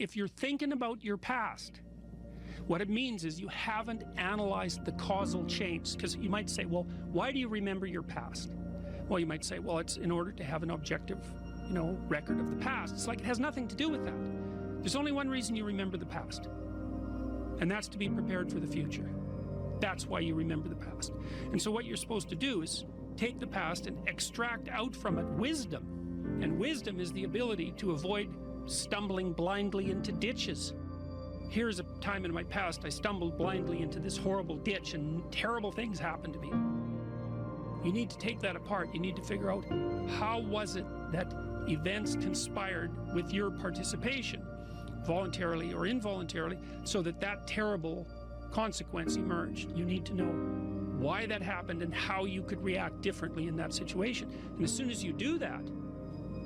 if you're thinking about your past, what it means is you haven't analyzed the causal chains. Because you might say, well, why do you remember your past? Well, you might say, well, it's in order to have an objective, record of the past. It's like it has nothing to do with that. There's only one reason you remember the past, and that's to be prepared for the future. That's why you remember the past. And so what you're supposed to do is take the past and extract out from it wisdom. And wisdom is the ability to avoid stumbling blindly into ditches. Here's a time in my past I stumbled blindly into this horrible ditch and terrible things happened to me. You need to take that apart. You need to figure out, how was it that events conspired with your participation, voluntarily or involuntarily, so that that terrible consequence emerged. You need to know why that happened and how you could react differently in that situation. And as soon as you do that,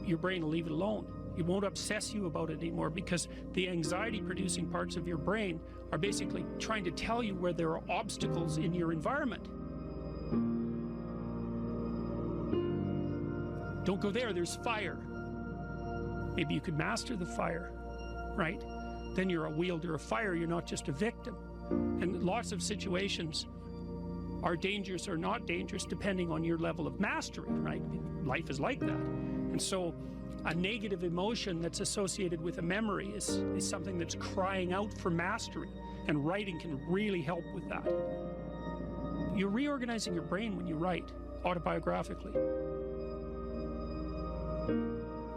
your brain will leave it alone. It won't obsess you about it anymore, because the anxiety-producing parts of your brain are basically trying to tell you where there are obstacles in your environment. Don't go there, there's fire. Maybe you could master the fire, right? Then you're a wielder of fire, you're not just a victim. And lots of situations are dangerous or not dangerous depending on your level of mastery, right? Life is like that. And so a negative emotion that's associated with a memory is something that's crying out for mastery, and writing can really help with that. You're reorganizing your brain when you write autobiographically.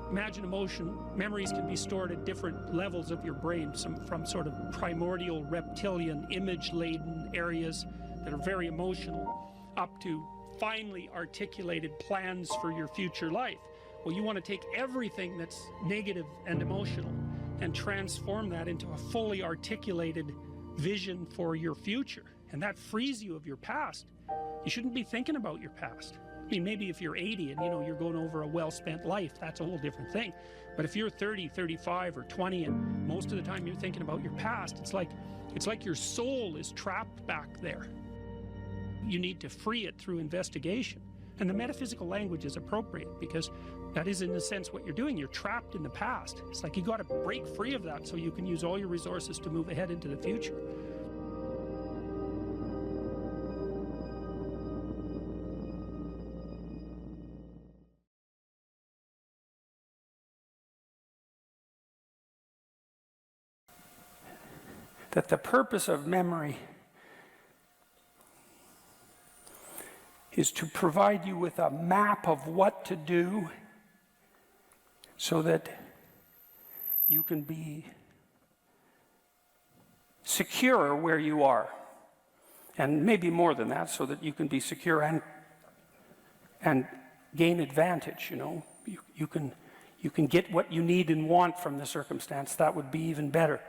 Imagine emotion. Memories can be stored at different levels of your brain, from sort of primordial reptilian image-laden areas that are very emotional, up to finely articulated plans for your future life. Well, you want to take everything that's negative and emotional and transform that into a fully articulated vision for your future. And that frees you of your past. You shouldn't be thinking about your past. I mean, maybe if you're 80 and you're going over a well-spent life, that's a whole different thing. But if you're 30, 35, or 20, and most of the time you're thinking about your past, it's like your soul is trapped back there. You need to free it through investigation. And the metaphysical language is appropriate, because that is, in a sense, what you're doing. You're trapped in the past. It's like you got to break free of that so you can use all your resources to move ahead into the future. That the purpose of memory is to provide you with a map of what to do so that you can be secure where you are. And maybe more than that, so that you can be secure and gain advantage, You can get what you need and want from the circumstance. That would be even better.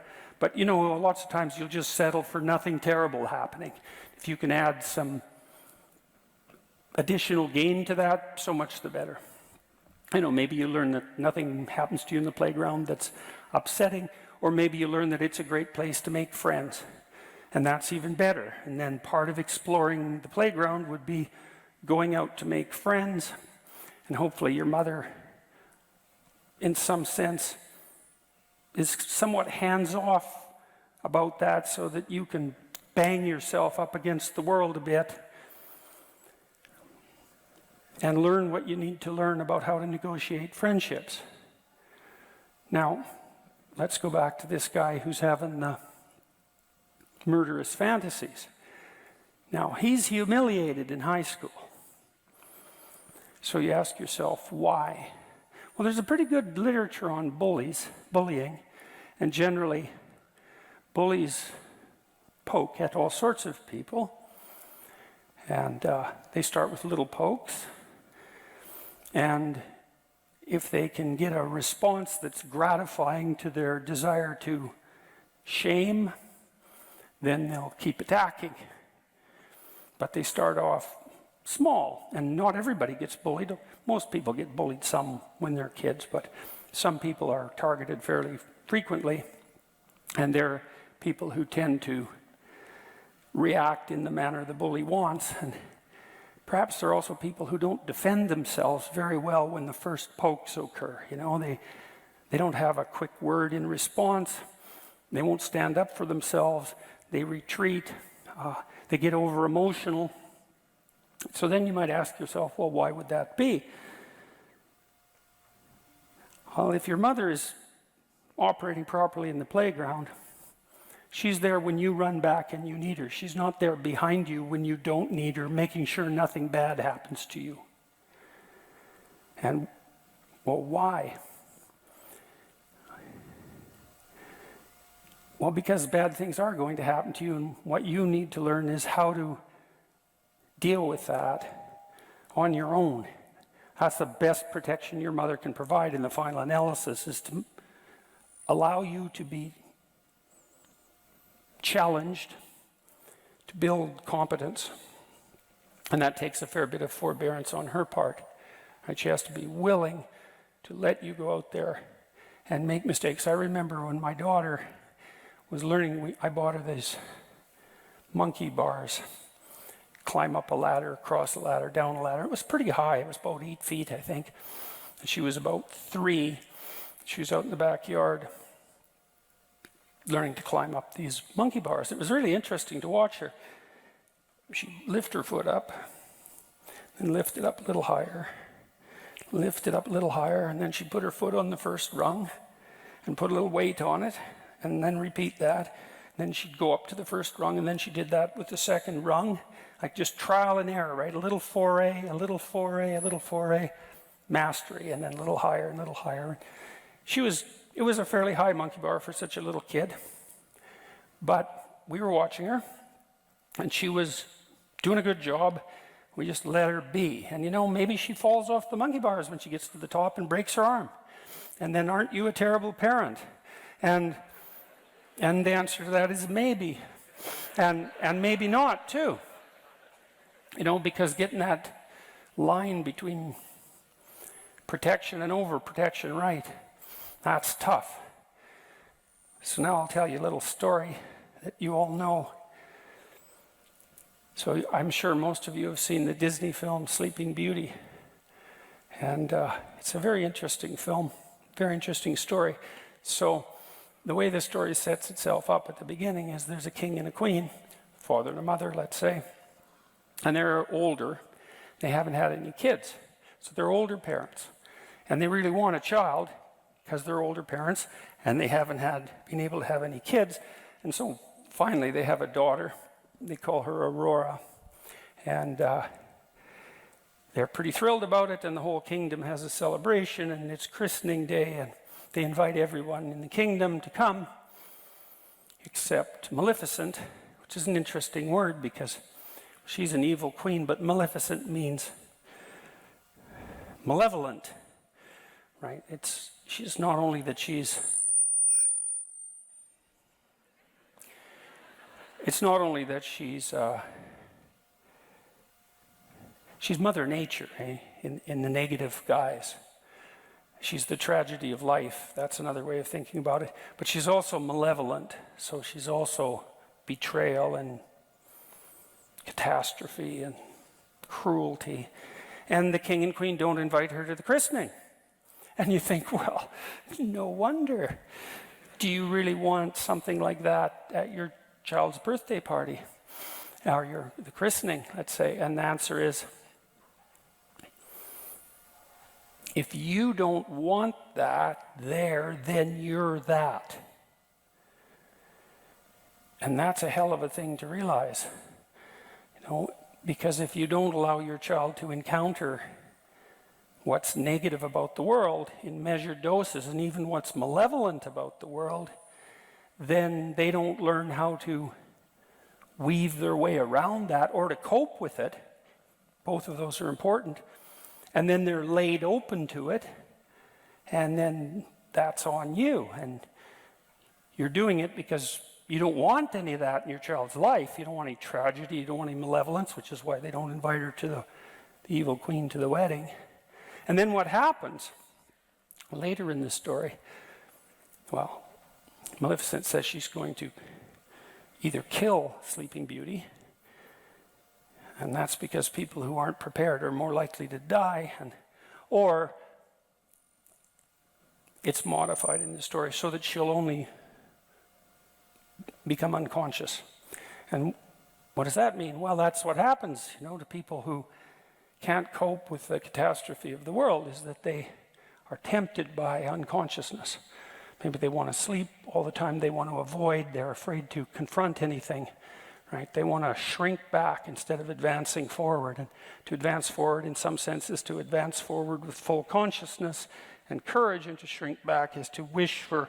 But, lots of times you'll just settle for nothing terrible happening. If you can add some additional gain to that, so much the better. Maybe you learn that nothing happens to you in the playground that's upsetting, or maybe you learn that it's a great place to make friends, and that's even better. And then part of exploring the playground would be going out to make friends, and hopefully your mother, in some sense, is somewhat hands-off about that, so that you can bang yourself up against the world a bit and learn what you need to learn about how to negotiate friendships. Now, let's go back to this guy who's having murderous fantasies. Now, he's humiliated in high school. So you ask yourself, why? Well, there's a pretty good literature on bullying, and generally, bullies poke at all sorts of people, and they start with little pokes, and if they can get a response that's gratifying to their desire to shame, then they'll keep attacking. But they start off small, and not everybody gets bullied. Most people get bullied some when they're kids, but some people are targeted fairly frequently, and they're people who tend to react in the manner the bully wants. And perhaps there are also people who don't defend themselves very well when the first pokes occur. They don't have a quick word in response. They won't stand up for themselves. They retreat. They get over emotional. So then you might ask yourself, well, why would that be? Well, if your mother is operating properly in the playground, she's there when you run back and you need her. She's not there behind you when you don't need her, making sure nothing bad happens to you. And, well, why? Well, because bad things are going to happen to you, and what you need to learn is how to deal with that on your own. That's the best protection your mother can provide in the final analysis, is to allow you to be challenged, to build competence. And that takes a fair bit of forbearance on her part. Right? She has to be willing to let you go out there and make mistakes. I remember when my daughter was learning, I bought her these monkey bars. Climb up a ladder, across a ladder, down a ladder. It was pretty high. It was about 8 feet, I think. And she was about 3. She was out in the backyard learning to climb up these monkey bars. It was really interesting to watch her. She'd lift her foot up, and lift it up a little higher, lift it up a little higher, and then she'd put her foot on the first rung and put a little weight on it, and then repeat that. Then she'd go up to the first rung, and then she did that with the second rung. Like just trial and error, right? A little foray, a little foray, a little foray, mastery, and then a little higher and a little higher. It was a fairly high monkey bar for such a little kid. But we were watching her, and she was doing a good job. We just let her be. And maybe she falls off the monkey bars when she gets to the top and breaks her arm. And then aren't you a terrible parent? And the answer to that is maybe. And maybe not, too. Because getting that line between protection and overprotection right, that's tough. So now I'll tell you a little story that you all know. So I'm sure most of you have seen the Disney film Sleeping Beauty. And it's a very interesting film, very interesting story. So the way the story sets itself up at the beginning is there's a king and a queen, father and a mother, let's say. And they're older. They haven't had any kids. So they're older parents. And they really want a child because they're older parents and they haven't been able to have any kids. And so finally they have a daughter. They call her Aurora. And they're pretty thrilled about it, and the whole kingdom has a celebration, and it's christening day, and they invite everyone in the kingdom to come except Maleficent, which is an interesting word because she's an evil queen, but Maleficent means malevolent, right? She's not only that she's Mother Nature, in the negative guise. She's the tragedy of life. That's another way of thinking about it. But she's also malevolent. So she's also betrayal and catastrophe and cruelty. And the king and queen don't invite her to the christening. And you think, well, no wonder. Do you really want something like that at your child's birthday party? Or the christening, let's say? And the answer is, if you don't want that there, then you're that. And that's a hell of a thing to realize. Because if you don't allow your child to encounter what's negative about the world in measured doses, and even what's malevolent about the world, then they don't learn how to weave their way around that or to cope with it. Both of those are important. And then they're laid open to it, and then that's on you. And you're doing it because you don't want any of that in your child's life. You don't want any tragedy, you don't want any malevolence, which is why they don't invite her to the evil queen to the wedding. And then what happens later in the story? Well, Maleficent says she's going to either kill Sleeping Beauty, and that's because people who aren't prepared are more likely to die, or it's modified in the story so that she'll only become unconscious. And what does that mean? Well, that's what happens, to people who can't cope with the catastrophe of the world, is that they are tempted by unconsciousness. Maybe they want to sleep all the time, they want to avoid, they're afraid to confront anything, right? They want to shrink back instead of advancing forward. And to advance forward, in some sense, is to advance forward with full consciousness and courage, and to shrink back is to wish for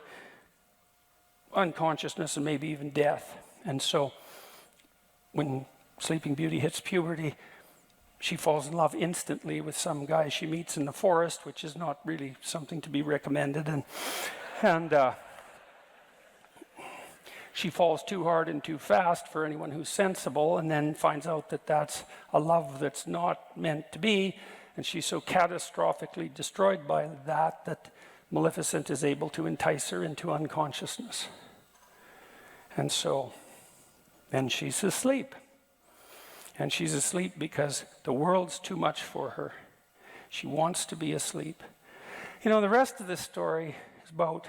unconsciousness and maybe even death. And so when Sleeping Beauty hits puberty, she falls in love instantly with some guy she meets in the forest, which is not really something to be recommended. And she falls too hard and too fast for anyone who's sensible, and then finds out that that's a love that's not meant to be. And she's so catastrophically destroyed by that Maleficent is able to entice her into unconsciousness. And so then she's asleep. And she's asleep because the world's too much for her. She wants to be asleep. The rest of this story is about,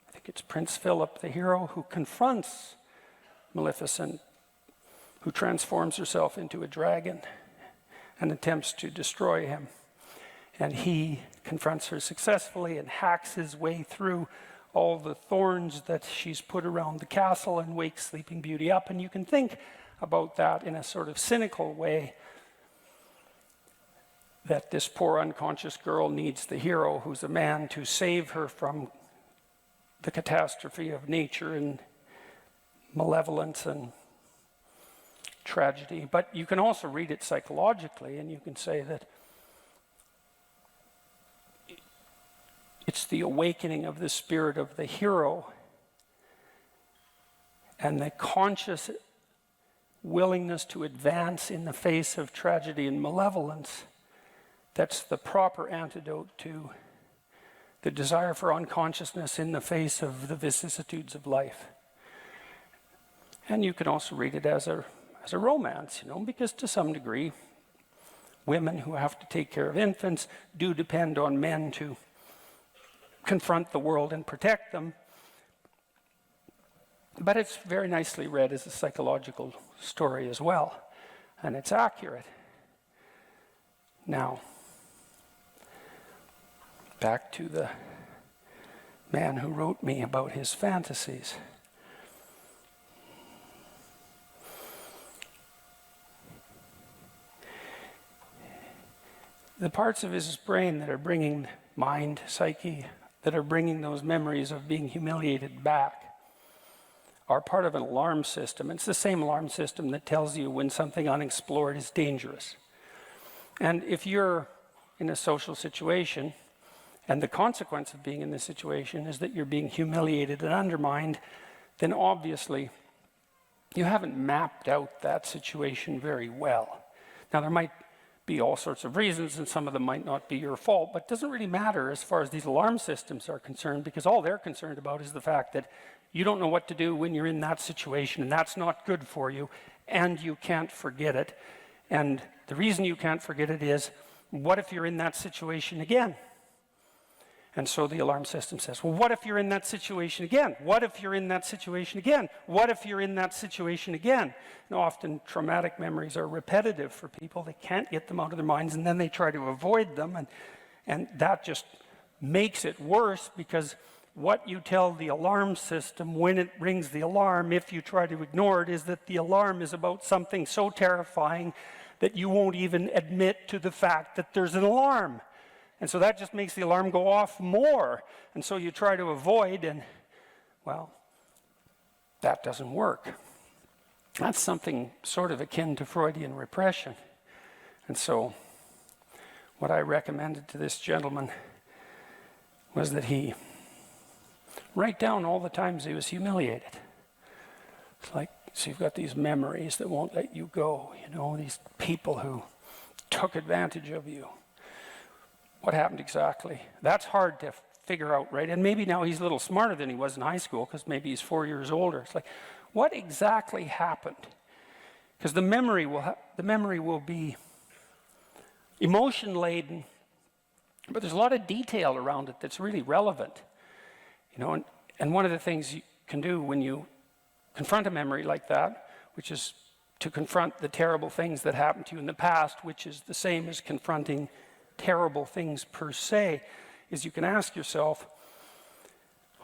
I think it's Prince Philip, the hero, who confronts Maleficent, who transforms herself into a dragon and attempts to destroy him. And he confronts her successfully and hacks his way through all the thorns that she's put around the castle and wakes Sleeping Beauty up. And you can think about that in a sort of cynical way, that this poor unconscious girl needs the hero who's a man to save her from the catastrophe of nature and malevolence and tragedy. But you can also read it psychologically, and you can say that it's the awakening of the spirit of the hero and the conscious willingness to advance in the face of tragedy and malevolence that's the proper antidote to the desire for unconsciousness in the face of the vicissitudes of life. And you can also read it as a romance, because to some degree, women who have to take care of infants do depend on men to confront the world and protect them. But it's very nicely read as a psychological story as well, and it's accurate. Now, back to the man who wrote me about his fantasies. The parts of his brain that are bringing mind, psyche, that are bringing those memories of being humiliated back are part of an alarm system. It's the same alarm system that tells you when something unexplored is dangerous. And if you're in a social situation, and the consequence of being in this situation is that you're being humiliated and undermined, then obviously you haven't mapped out that situation very well. Now, there might be all sorts of reasons, and some of them might not be your fault, but it doesn't really matter as far as these alarm systems are concerned, because all they're concerned about is the fact that you don't know what to do when you're in that situation, and that's not good for you, and you can't forget it. And the reason you can't forget it is, what if you're in that situation again? And so the alarm system says, well, what if you're in that situation again? What if you're in that situation again? What if you're in that situation again? And often traumatic memories are repetitive for people. They can't get them out of their minds, and then they try to avoid them. And that just makes it worse, because what you tell the alarm system when it rings the alarm, if you try to ignore it, is that the alarm is about something so terrifying that you won't even admit to the fact that there's an alarm. And so that just makes the alarm go off more. And so you try to avoid, and, well, that doesn't work. That's something sort of akin to Freudian repression. And so what I recommended to this gentleman was that he write down all the times he was humiliated. It's like, so you've got these memories that won't let you go, these people who took advantage of you. What happened exactly? That's hard to figure out, right? And maybe now he's a little smarter than he was in high school, because maybe he's 4 years older. It's like, what exactly happened? Because the memory will be emotion-laden, But there's a lot of detail around it that's really relevant. And one of the things you can do when you confront a memory like that, which is to confront the terrible things that happened to you in the past, which is the same as confronting terrible things per se, is you can ask yourself,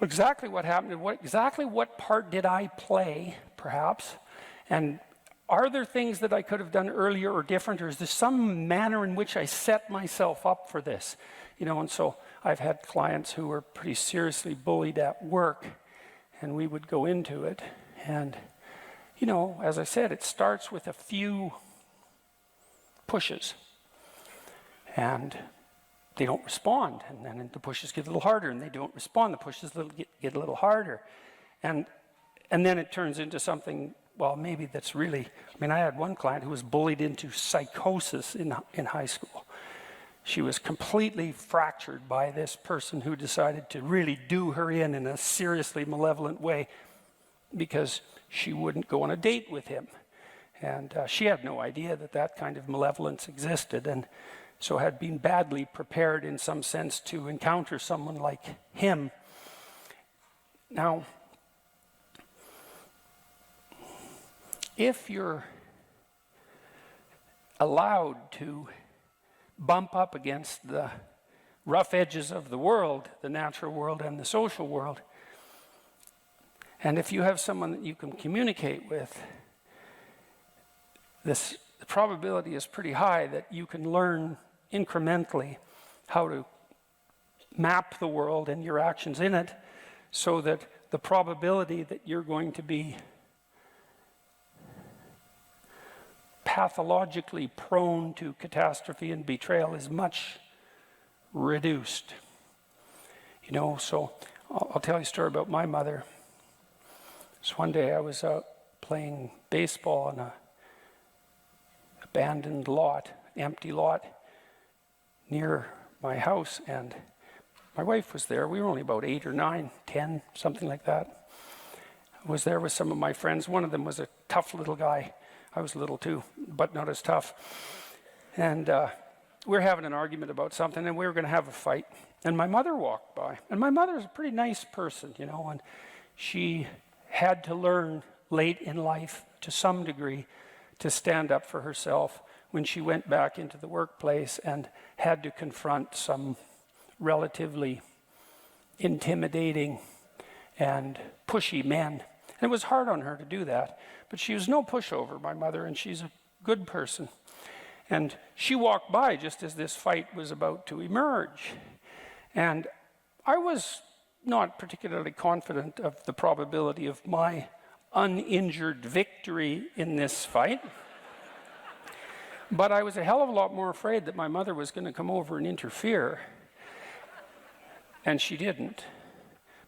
exactly what happened, exactly what part did I play, perhaps, and are there things that I could have done earlier or different, or is there some manner in which I set myself up for this? And so I've had clients who were pretty seriously bullied at work, and we would go into it, and as I said, it starts with a few pushes, and they don't respond, and then the pushes get a little harder, and they don't respond. The pushes get a little harder, and then it turns into something. Well, maybe that's really. I had one client who was bullied into psychosis in high school. She was completely fractured by this person who decided to really do her in a seriously malevolent way because she wouldn't go on a date with him. And she had no idea that kind of malevolence existed, and so had been badly prepared in some sense to encounter someone like him. Now, if you're allowed to bump up against the rough edges of the world, the natural world and the social world, and if you have someone that you can communicate with, the probability is pretty high that you can learn incrementally how to map the world and your actions in it, so that the probability that you're going to be pathologically prone to catastrophe and betrayal is much reduced. So I'll tell you a story about my mother. So one day I was out playing baseball on a abandoned lot, empty lot, near my house, and my wife was there. We were only about 8 or 9, 10, something like that. I was there with some of my friends. One of them was a tough little guy. I was little too, but not as tough. And we were having an argument about something, and we were going to have a fight. And my mother walked by. And my mother is a pretty nice person, and she had to learn late in life, to some degree, to stand up for herself when she went back into the workplace and had to confront some relatively intimidating and pushy men. And it was hard on her to do that, but she was no pushover, my mother, and she's a good person. And she walked by just as this fight was about to emerge. And I was not particularly confident of the probability of my uninjured victory in this fight. But I was a hell of a lot more afraid that my mother was going to come over and interfere. And she didn't.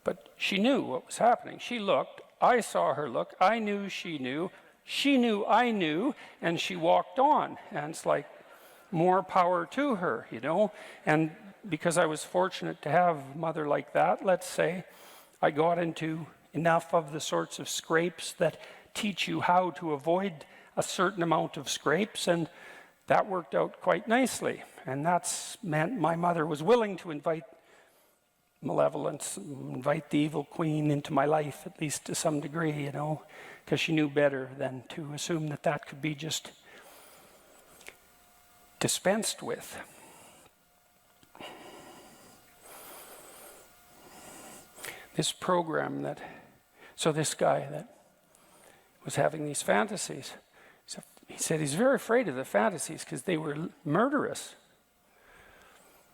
But she knew what was happening. She looked. I saw her look. I knew she knew. She knew I knew. And she walked on. And it's like, more power to her, And because I was fortunate to have a mother like that, let's say, I got into enough of the sorts of scrapes that teach you how to avoid a certain amount of scrapes, and that worked out quite nicely. And that's meant my mother was willing to invite malevolence, invite the evil queen into my life, at least to some degree, because she knew better than to assume that could be just dispensed with. This program so this guy that was having these fantasies, he said he's very afraid of the fantasies because they were murderous.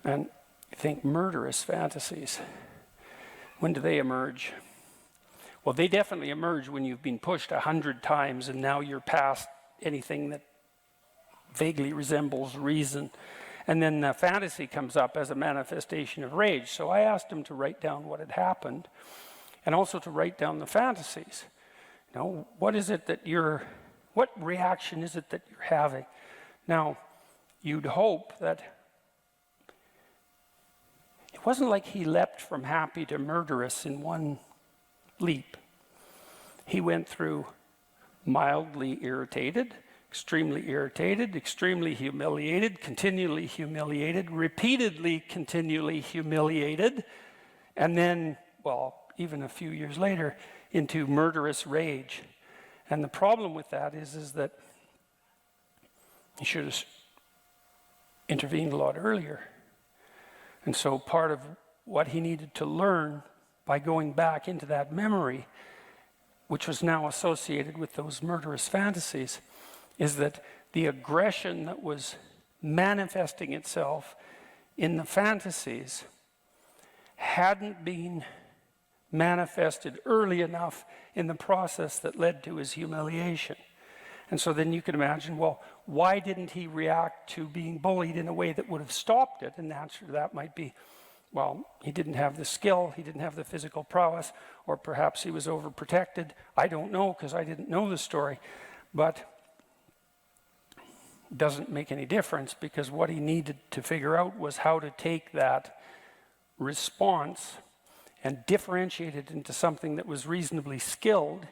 And you think murderous fantasies, when do they emerge? Well, they definitely emerge when you've been pushed 100 times and now you're past anything that vaguely resembles reason. And then the fantasy comes up as a manifestation of rage. So I asked him to write down what had happened and also to write down the fantasies. What is it that what reaction is it that you're having? Now, you'd hope that it wasn't like he leapt from happy to murderous in one leap. He went through mildly irritated, extremely irritated, extremely humiliated, continually humiliated, repeatedly continually humiliated, and then, well, even a few years later, into murderous rage. And the problem with that is that he should have intervened a lot earlier. And so part of what he needed to learn by going back into that memory, which was now associated with those murderous fantasies, is that the aggression that was manifesting itself in the fantasies hadn't been manifested early enough in the process that led to his humiliation. And so then you can imagine, well, why didn't he react to being bullied in a way that would have stopped it? And the answer to that might be, well, he didn't have the skill, he didn't have the physical prowess, or perhaps he was overprotected. I don't know, because I didn't know the story. But it doesn't make any difference, because what he needed to figure out was how to take that response and differentiate it into something that was reasonably skilled,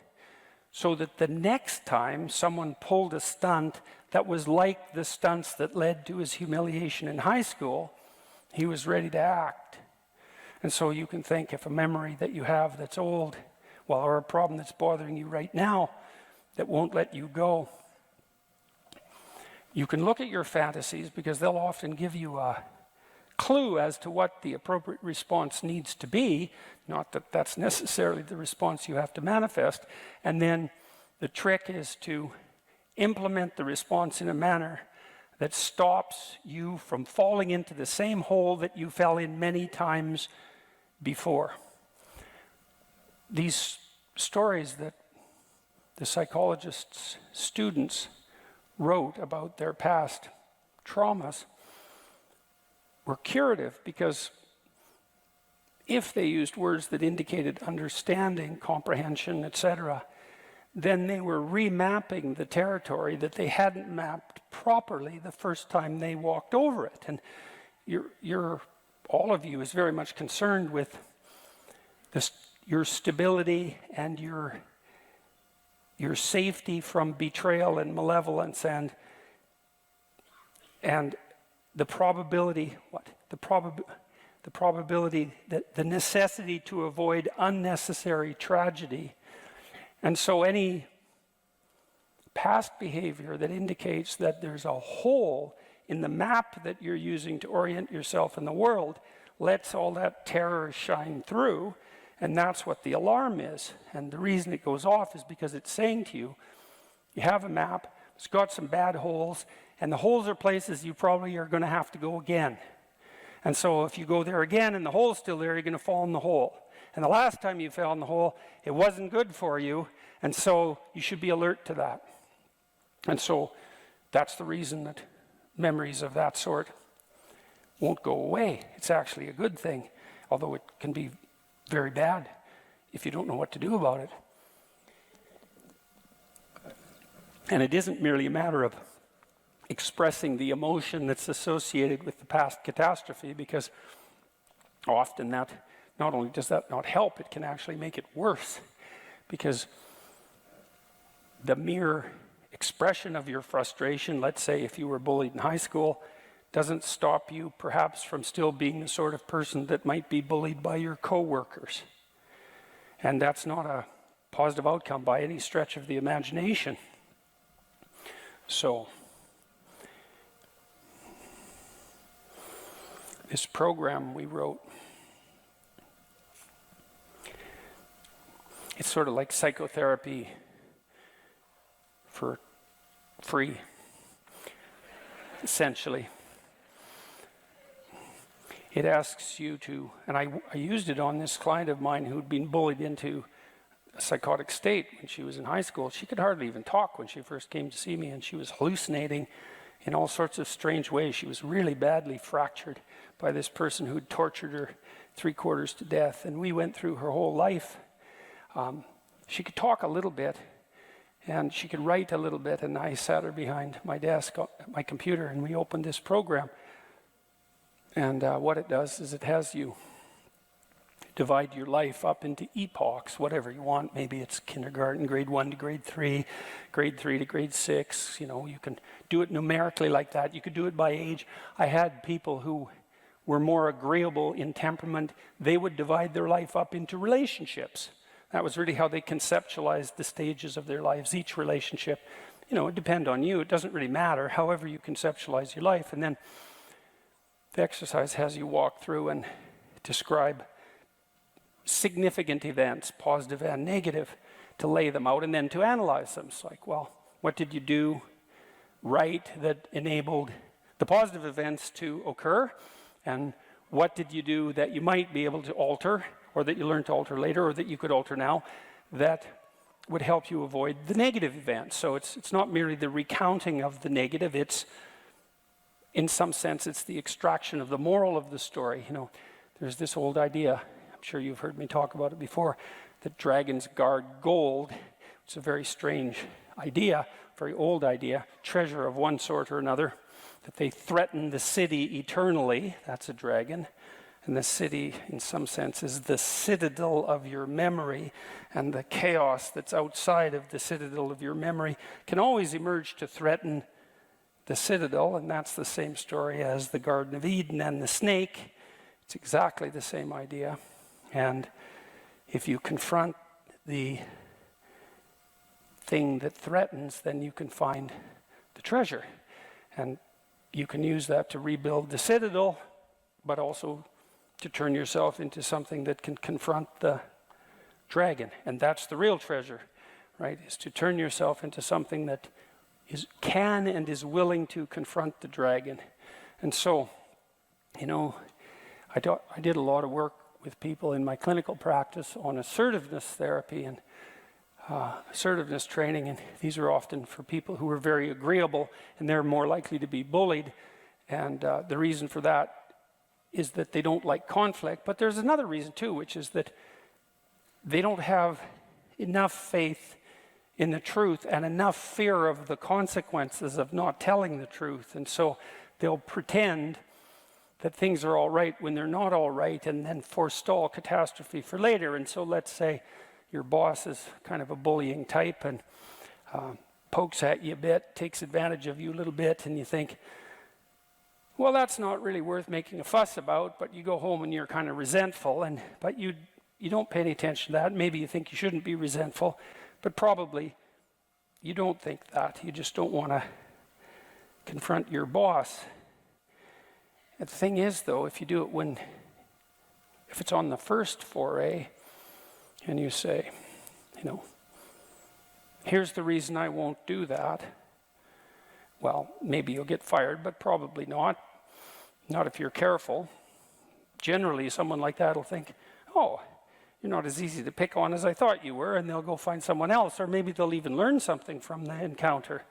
so that the next time someone pulled a stunt that was like the stunts that led to his humiliation in high school, he was ready to act. And so you can think, if a memory that you have that's old, well, or a problem that's bothering you right now that won't let you go, you can look at your fantasies, because they'll often give you a clue as to what the appropriate response needs to be. Not that that's necessarily the response you have to manifest. And then the trick is to implement the response in a manner that stops you from falling into the same hole that you fell in many times before. These stories that the psychologist's students wrote about their past traumas were curative, because if they used words that indicated understanding, comprehension, etc., then they were remapping the territory that they hadn't mapped properly the first time they walked over it. And all of you is very much concerned with your stability and your safety from betrayal and malevolence, and the probability, the probability that the necessity to avoid unnecessary tragedy. And so any past behavior that indicates that there's a hole in the map that you're using to orient yourself in the world lets all that terror shine through, and that's what the alarm is. And the reason it goes off is because it's saying to you, you have a map, it's got some bad holes, and the holes are places you probably are going to have to go again. And so if you go there again and the hole's still there, you're going to fall in the hole. And the last time you fell in the hole, it wasn't good for you, and so you should be alert to that. And so that's the reason that memories of that sort won't go away. It's actually a good thing, although it can be very bad if you don't know what to do about it. And it isn't merely a matter of expressing the emotion that's associated with the past catastrophe, because often that not only does that not help, it can actually make it worse, because the mere expression of your frustration, let's say if you were bullied in high school, doesn't stop you perhaps from still being the sort of person that might be bullied by your coworkers. And that's not a positive outcome by any stretch of the imagination. So this program we wrote, it's sort of like psychotherapy for free, essentially. It asks you to, and I used it on this client of mine who'd been bullied into a psychotic state when she was in high school. She could hardly even talk when she first came to see me, and she was hallucinating in all sorts of strange ways. She was really badly fractured by this person who'd tortured her 3/4 to death, and we went through her whole life. She could talk a little bit, and she could write a little bit, and I sat her behind my desk, my computer, and we opened this program. And what it does is it has you divide your life up into epochs, whatever you want. Maybe it's kindergarten, grade 1 to grade 3, grade 3 to grade 6. You can do it numerically like that. You could do it by age. I had people who were more agreeable in temperament. They would divide their life up into relationships. That was really how they conceptualized the stages of their lives. Each relationship, it would depend on you. It doesn't really matter, however you conceptualize your life. And then the exercise has you walk through and describe significant events, positive and negative, to lay them out and then to analyze them. It's like, well, what did you do right that enabled the positive events to occur? And what did you do that you might be able to alter, or that you learned to alter later, or that you could alter now, that would help you avoid the negative events? So it's not merely the recounting of the negative, it's, in some sense, it's the extraction of the moral of the story. There's this old idea, I'm sure you've heard me talk about it before, that dragons guard gold. It's a very strange idea, very old idea, treasure of one sort or another, that they threaten the city eternally. That's a dragon. And the city, in some sense, is the citadel of your memory, and the chaos that's outside of the citadel of your memory can always emerge to threaten the citadel, and that's the same story as the Garden of Eden and the snake. It's exactly the same idea. And if you confront the thing that threatens, then you can find the treasure. And you can use that to rebuild the citadel, but also to turn yourself into something that can confront the dragon. And that's the real treasure, right? Is to turn yourself into something that can and is willing to confront the dragon. And so, I did a lot of work with people in my clinical practice on assertiveness therapy and assertiveness training, and these are often for people who are very agreeable, and they're more likely to be bullied. And the reason for that is that they don't like conflict, but there's another reason too, which is that they don't have enough faith in the truth and enough fear of the consequences of not telling the truth. And so they'll pretend that things are all right when they're not all right, and then forestall catastrophe for later. And so let's say your boss is kind of a bullying type and pokes at you a bit, takes advantage of you a little bit, and you think, well, that's not really worth making a fuss about, but you go home and you're kind of resentful, but you don't pay any attention to that. Maybe you think you shouldn't be resentful, but probably you don't think that. You just don't want to confront your boss. And the thing is, though, if you do it if it's on the first foray, and you say, here's the reason I won't do that, well, maybe you'll get fired, but probably not. Not if you're careful. Generally, someone like that will think, oh, you're not as easy to pick on as I thought you were, and they'll go find someone else, or maybe they'll even learn something from the encounter,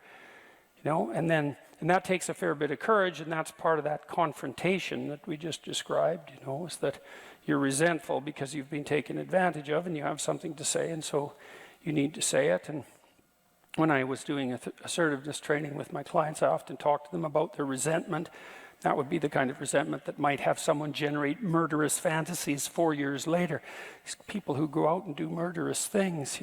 and that takes a fair bit of courage, and that's part of that confrontation that we just described, is that you're resentful because you've been taken advantage of, and you have something to say, and so you need to say it. And when I was doing assertiveness training with my clients, I often talked to them about their resentment. That would be the kind of resentment that might have someone generate murderous fantasies 4 years later. These people who go out and do murderous things,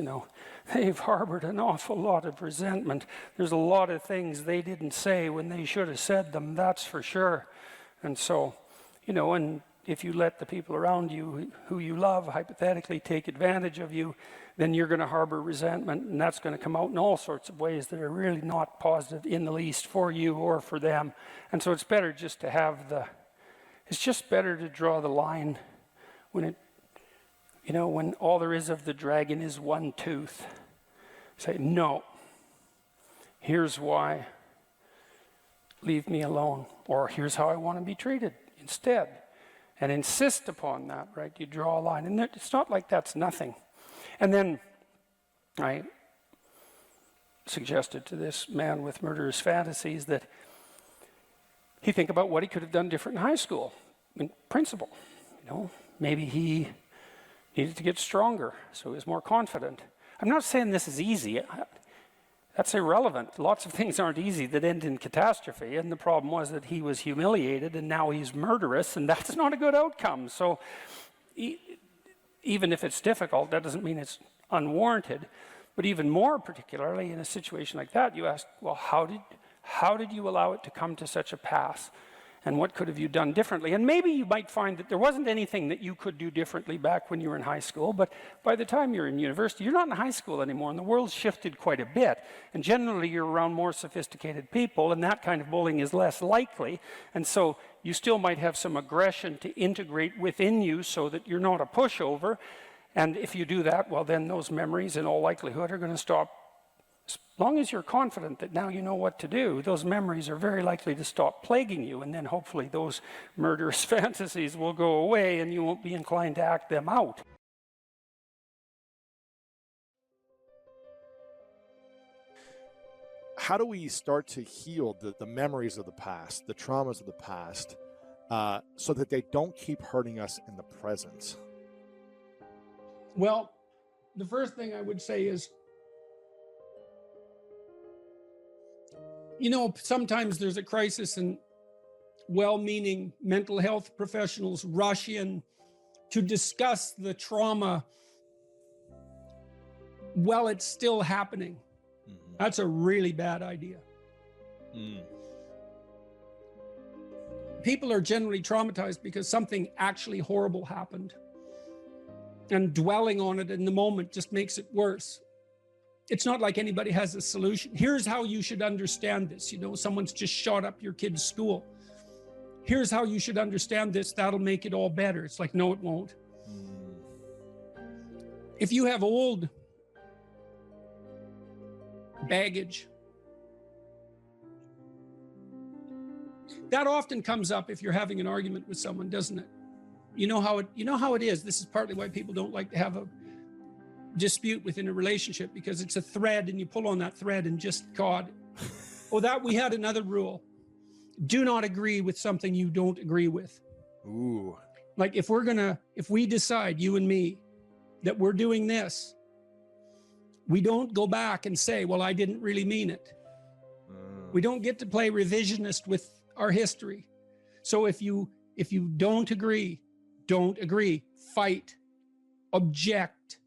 they've harbored an awful lot of resentment. There's a lot of things they didn't say when they should have said them, that's for sure. And so, and if you let the people around you who you love hypothetically take advantage of you, then you're going to harbor resentment, and that's going to come out in all sorts of ways that are really not positive in the least for you or for them. And so it's better just to have it's just better to draw the line when when all there is of the dragon is one tooth. Say, no, here's why, leave me alone, or here's how I want to be treated instead. And insist upon that, right? You draw a line. And it's not like that's nothing. And then I suggested to this man with murderous fantasies that he think about what he could have done different in high school, in principle. Maybe he needed to get stronger, so he was more confident. I'm not saying this is easy. That's irrelevant. Lots of things aren't easy that end in catastrophe, and the problem was that he was humiliated, and now he's murderous, and that's not a good outcome. So even if it's difficult, that doesn't mean it's unwarranted. But even more particularly in a situation like that, you ask, well, how did you allow it to come to such a pass? And what could have you done differently? And maybe you might find that there wasn't anything that you could do differently back when you were in high school, but by the time you're in university, you're not in high school anymore, and the world's shifted quite a bit. And generally, you're around more sophisticated people, and that kind of bullying is less likely. And so you still might have some aggression to integrate within you so that you're not a pushover. And if you do that, well, then those memories, in all likelihood, are going to stop. As long as you're confident that now you know what to do, those memories are very likely to stop plaguing you, and then hopefully those murderous fantasies will go away and you won't be inclined to act them out. How do we start to heal the memories of the past, the traumas of the past, so that they don't keep hurting us in the present? Well, the first thing I would say is, sometimes there's a crisis and well-meaning mental health professionals rush in to discuss the trauma while it's still happening. Mm-hmm. That's a really bad idea. People are generally traumatized because something actually horrible happened. And dwelling on it in the moment just makes it worse. It's not like anybody has a solution. Here's how you should understand this. Someone's just shot up your kid's school. Here's how you should understand this. That'll make it all better. It's like, no, it won't. If you have old baggage, that often comes up if you're having an argument with someone, doesn't it? You know how it is. This is partly why people don't like to have a dispute within a relationship, because it's a thread and you pull on that thread and just, God, we had another rule. Do not agree with something you don't agree with. Ooh. Like if we decide, you and me, that we're doing this, we don't go back and say, well, I didn't really mean it. We don't get to play revisionist with our history. So if you don't agree, fight, object,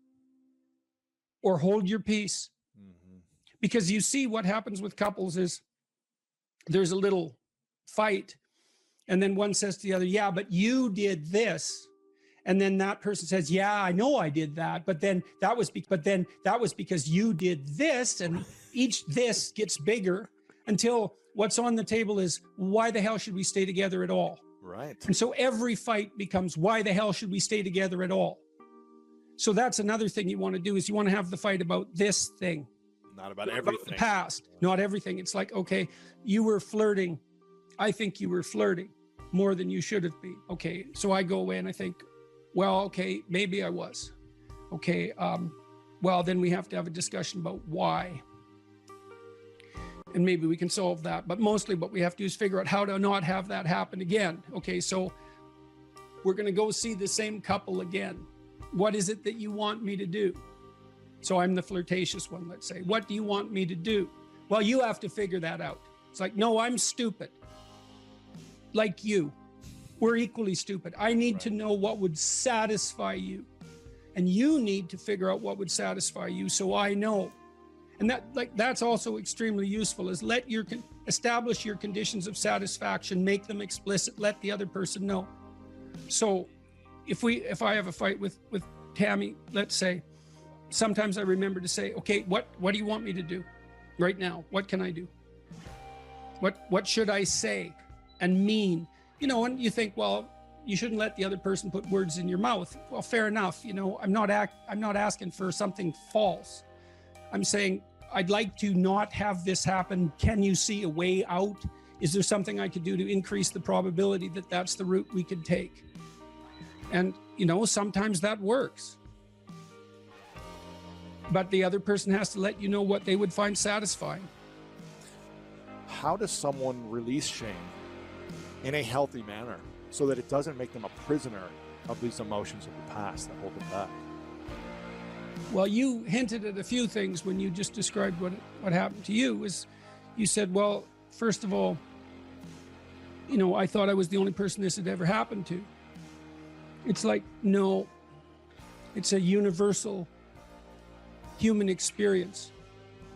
or hold your peace. Mm-hmm. Because you see what happens with couples is there's a little fight, and then one says to the other, yeah, but you did this. And then that person says, yeah, I know I did that, but then that was because you did this, and each this gets bigger until what's on the table is, why the hell should we stay together at all? Right. And so every fight becomes, why the hell should we stay together at all? So that's another thing you want to do, is you want to have the fight about this thing. Not about everything. About the past, not everything. It's like, okay, you were flirting. I think you were flirting more than you should have been. Okay, so I go away and I think, well, okay, maybe I was. Okay, well, then we have to have a discussion about why. And maybe we can solve that. But mostly what we have to do is figure out how to not have that happen again. Okay, so we're going to go see the same couple again. What is it that you want me to do? So I'm the flirtatious one, let's say. What do you want me to do? Well, you have to figure that out. It's like, no, I'm stupid. Like you. We're equally stupid. I need to know what would satisfy you. And you need to figure out what would satisfy you, so I know. And that's also extremely useful, is establish your conditions of satisfaction, make them explicit, let the other person know. So if I have a fight with Tammy, let's say, sometimes I remember to say, okay, what do you want me to do right now? What can I do? What should I say and mean? And you think, well, you shouldn't let the other person put words in your mouth. Well, fair enough. I'm not asking for something false. I'm saying, I'd like to not have this happen. Can you see a way out? Is there something I could do to increase the probability that that's the route we could take? And, sometimes that works. But the other person has to let you know what they would find satisfying. How does someone release shame in a healthy manner so that it doesn't make them a prisoner of these emotions of the past that hold them back? Well, you hinted at a few things when you just described what happened to you. Is you said, well, first of all, I thought I was the only person this had ever happened to. It's like, no. It's a universal human experience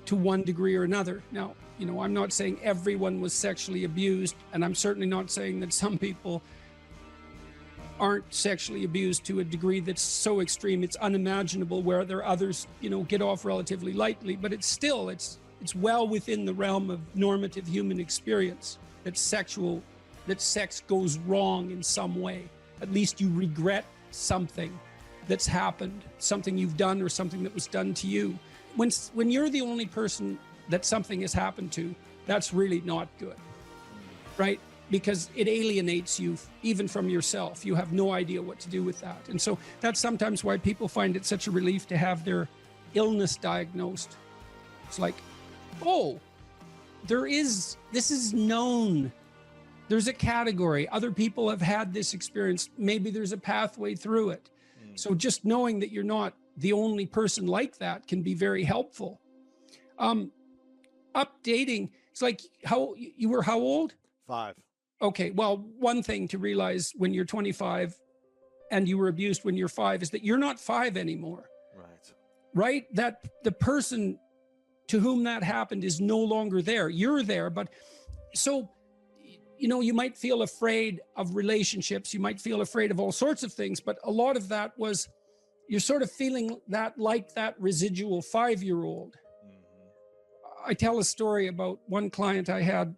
to one degree or another. Now, I'm not saying everyone was sexually abused, and I'm certainly not saying that some people aren't sexually abused to a degree that's so extreme it's unimaginable, where there are others, get off relatively lightly. But it's still, it's well within the realm of normative human experience that sex goes wrong in some way. At least you regret something that's happened, something you've done or something that was done to you. When you're the only person that something has happened to, that's really not good, right? Because it alienates you even from yourself. You have no idea what to do with that. And so that's sometimes why people find it such a relief to have their illness diagnosed. It's like, oh, this is known. There's a category. Other people have had this experience. Maybe there's a pathway through it. So just knowing that you're not the only person like that can be very helpful. Updating, it's like, you were how old? 5. Okay, well, one thing to realize when you're 25 and you were abused when you're 5 is that you're not 5 anymore. Right? That the person to whom that happened is no longer there. You're there. But so, you might feel afraid of relationships. You might feel afraid of all sorts of things. But a lot of that was, you're sort of feeling that like that residual 5-year-old. I tell a story about one client I had.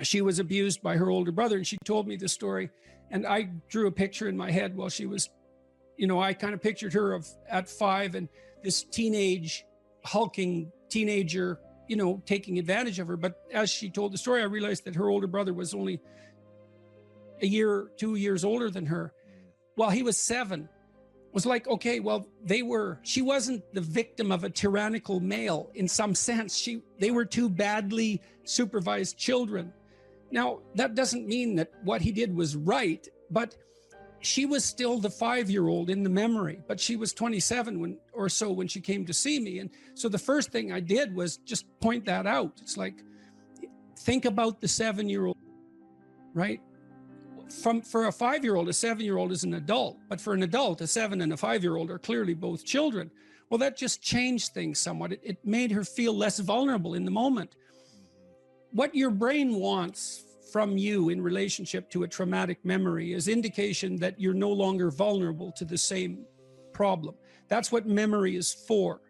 She was abused by her older brother, and she told me the story. And I drew a picture in my head while she was, I kind of pictured her at 5 and this hulking teenager, taking advantage of her. But as she told the story, I realized that her older brother was only 2 years older than her. While he was 7, was like, okay, well, she wasn't the victim of a tyrannical male in some sense. They were 2 badly supervised children. Now, that doesn't mean that what he did was right, but she was still the 5-year-old in the memory, but she was 27 when she came to see me. And so the first thing I did was just point that out. It's like, think about the 7-year-old, right? For a 5-year-old, a 7-year-old is an adult, but for an adult, a 7 and a 5-year-old are clearly both children. Well, that just changed things somewhat. It made her feel less vulnerable in the moment. What your brain wants from you in relationship to a traumatic memory is indication that you're no longer vulnerable to the same problem. That's what memory is for,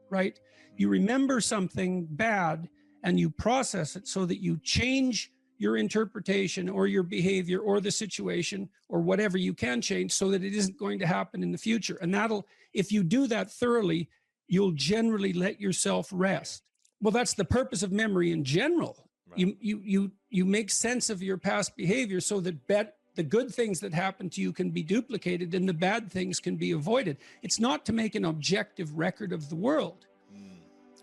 right? You remember something bad and you process it so that you change your interpretation or your behavior or the situation or whatever you can change so that it isn't going to happen in the future. And if you do that thoroughly, you'll generally let yourself rest. Well, that's the purpose of memory in general. Right. You make sense of your past behavior so that the good things that happen to you can be duplicated and the bad things can be avoided. It's not to make an objective record of the world.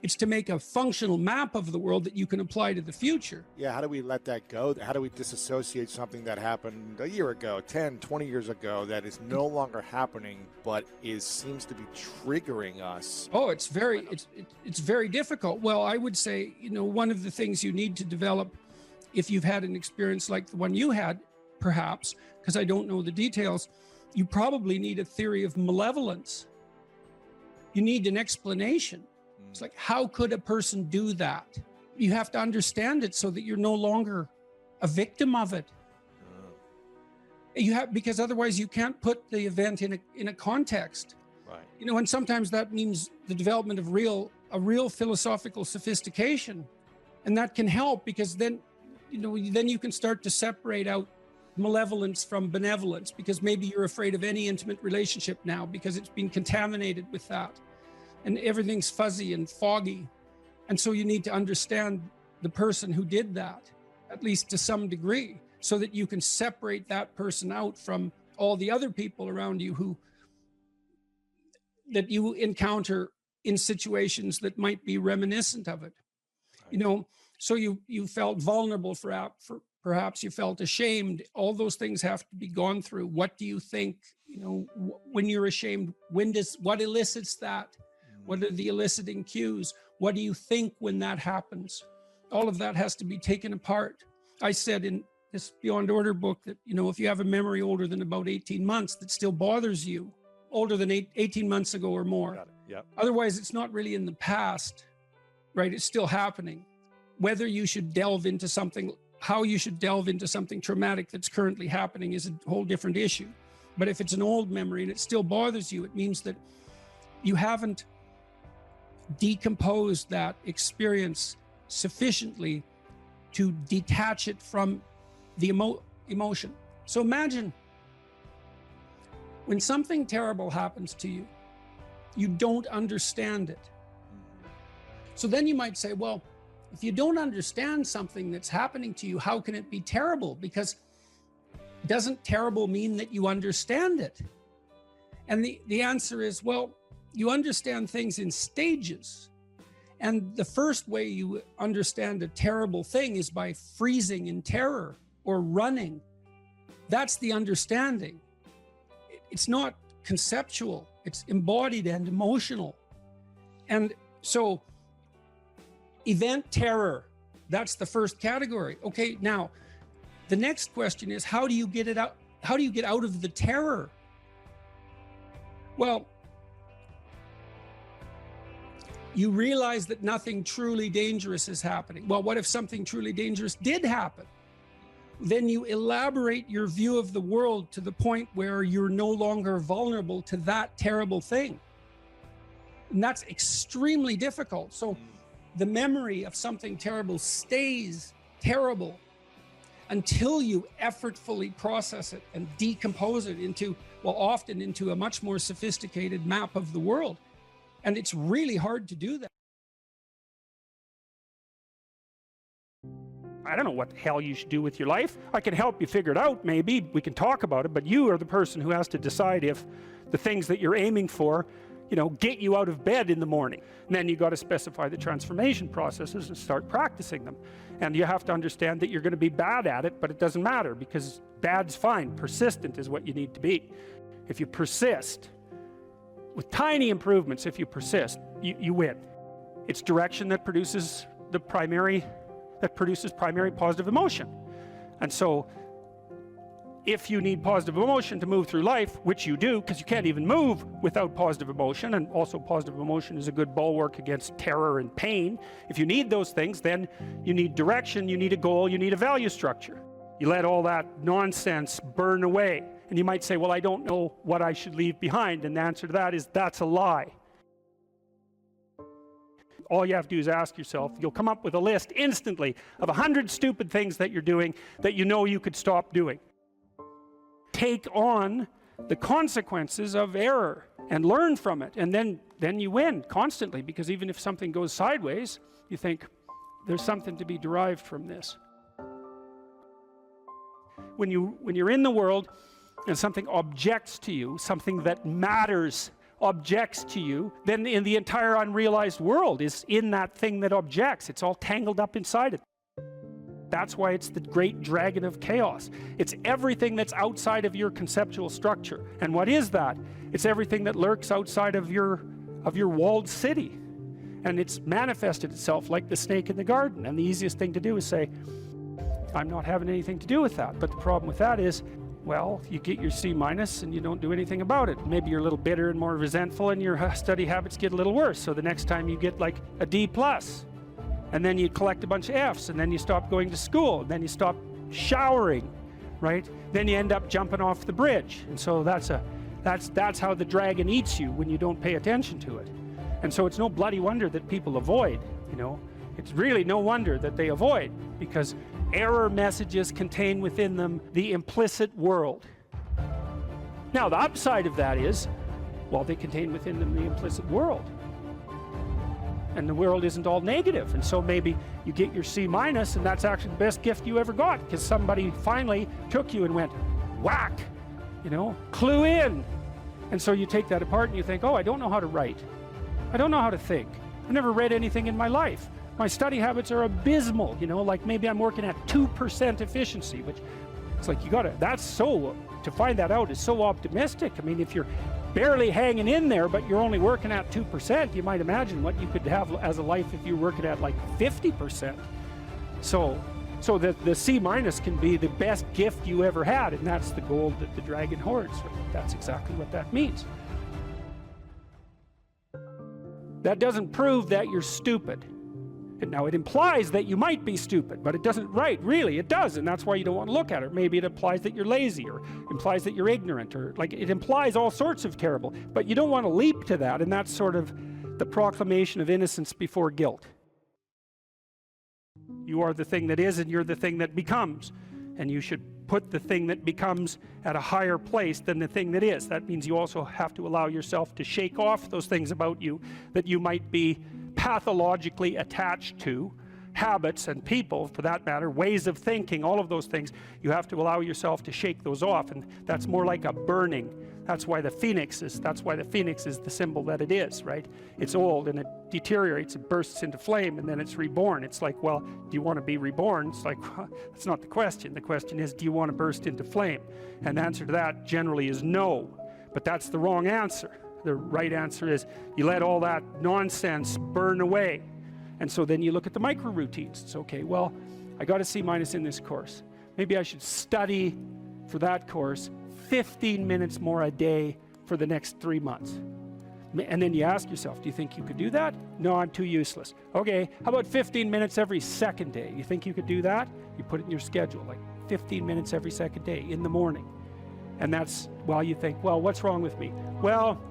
It's to make a functional map of the world that you can apply to the future. Yeah, how do we let that go? How do we disassociate something that happened a year ago, 10, 20 years ago, that is no longer happening, but seems to be triggering us? Oh, it's very difficult. Well, I would say, one of the things you need to develop if you've had an experience like the one you had, perhaps, because I don't know the details, you probably need a theory of malevolence. You need an explanation. It's like, how could a person do that? You have to understand it so that you're no longer a victim of it. Because otherwise you can't put the event in a context. Right. And sometimes that means the development of a real philosophical sophistication. And that can help because then you can start to separate out malevolence from benevolence, because maybe you're afraid of any intimate relationship now because it's been contaminated with that. And everything's fuzzy and foggy. And so you need to understand the person who did that, at least to some degree, so that you can separate that person out from all the other people around you that you encounter in situations that might be reminiscent of it. So you felt vulnerable, perhaps you felt ashamed. All those things have to be gone through. What do you think, when you're ashamed, what elicits that? What are the eliciting cues? What do you think when that happens? All of that has to be taken apart. I said in this Beyond Order book that, if you have a memory older than about 18 months that still bothers you, older than 18 months ago or more. Got it. Yep. Otherwise, it's not really in the past, right? It's still happening. Whether you should delve into something, how you should delve into something traumatic that's currently happening is a whole different issue. But if it's an old memory and it still bothers you, it means that you haven't decomposed that experience sufficiently to detach it from the emotion. So imagine when something terrible happens to you, you don't understand it. So then you might say, well, if you don't understand something that's happening to you, how can it be terrible? Because doesn't terrible mean that you understand it? And the answer is, well, you understand things in stages. And the first way you understand a terrible thing is by freezing in terror or running. That's the understanding. It's not conceptual, it's embodied and emotional. And so event terror, that's the first category. Okay, now the next question is, how do you get it out? How do you get out of the terror? Well, you realize that nothing truly dangerous is happening. Well, what if something truly dangerous did happen? Then you elaborate your view of the world to the point where you're no longer vulnerable to that terrible thing. And that's extremely difficult. So the memory of something terrible stays terrible until you effortfully process it and decompose it into, well, often into a much more sophisticated map of the world. And it's really hard to do that. I don't know what the hell you should do with your life. I can help you figure it out, maybe. We can talk about it, but you are the person who has to decide if the things that you're aiming for, you know, get you out of bed in the morning. And then you got to specify the transformation processes and start practicing them. And you have to understand that you're going to be bad at it, but it doesn't matter because bad's fine. Persistent is what you need to be. If you persist, with tiny improvements, if you persist, you win. It's direction that produces the primary positive emotion. And so if you need positive emotion to move through life, which you do, because you can't even move without positive emotion, and also positive emotion is a good bulwark against terror and pain. If you need those things, then you need direction, you need a goal, you need a value structure. You let all that nonsense burn away. And you might say, well, I don't know what I should leave behind. And the answer to that is, that's a lie. All you have to do is ask yourself, you'll come up with a list instantly of 100 stupid things that you're doing that you know you could stop doing. Take on the consequences of error and learn from it, and then you win constantly, because even if something goes sideways, you think there's something to be derived from this. When you're in the world and something objects to you, something that matters objects to you, then in the entire unrealized world is in that thing that objects. It's all tangled up inside it. That's why it's the great dragon of chaos. It's everything that's outside of your conceptual structure. And what is that? It's everything that lurks outside of your walled city. And it's manifested itself like the snake in the garden. And the easiest thing to do is say, I'm not having anything to do with that. But the problem with that is, well, you get your C- and you don't do anything about it. Maybe you're a little bitter and more resentful, and your study habits get a little worse. So the next time you get like a D+, and then you collect a bunch of Fs, and then you stop going to school, and then you stop showering, right? Then you end up jumping off the bridge. And so that's how the dragon eats you when you don't pay attention to it. And so it's no bloody wonder that people avoid, you know. It's really no wonder that they avoid, because error messages contain within them the implicit world. Now, the upside of that is, well, they contain within them the implicit world. And the world isn't all negative. And so maybe you get your C-, and that's actually the best gift you ever got, because somebody finally took you and went, whack, you know, clue in. And so you take that apart and you think, oh, I don't know how to write. I don't know how to think. I've never read anything in my life. My study habits are abysmal, you know, like maybe I'm working at 2% efficiency, which it's like to find that out is so optimistic. I mean, if you're barely hanging in there, but you're only working at 2%, you might imagine what you could have as a life if you're working at like 50%. So the C- can be the best gift you ever had, and that's the gold that the dragon hoards. That's exactly what that means. That doesn't prove that you're stupid. Now, it implies that you might be stupid, but it doesn't, right, really, it does, and that's why you don't want to look at it. Maybe it implies that you're lazy, or implies that you're ignorant, or like, it implies all sorts of terrible, but you don't want to leap to that, and that's sort of the proclamation of innocence before guilt. You are the thing that is, and you're the thing that becomes, and you should put the thing that becomes at a higher place than the thing that is. That means you also have to allow yourself to shake off those things about you that you might be pathologically attached to, habits and people for that matter, ways of thinking, all of those things. You have to allow yourself to shake those off, and that's more like a burning. That's why the phoenix is the symbol that it is, right? It's old and it deteriorates, it bursts into flame, and then it's reborn. It's like, well, do you want to be reborn? It's like, well, that's not the question. The question is, do you want to burst into flame? And the answer to that generally is no, but that's the wrong answer. The right answer is you let all that nonsense burn away. And so then you look at the micro routines. It's okay, well, I got a C- in this course. Maybe I should study for that course 15 minutes more a day for the next 3 months. And then you ask yourself, do you think you could do that? No, I'm too useless. Okay, how about 15 minutes every second day? You think you could do that? You put it in your schedule, like 15 minutes every second day in the morning. And that's, well, you think, well, what's wrong with me? Well,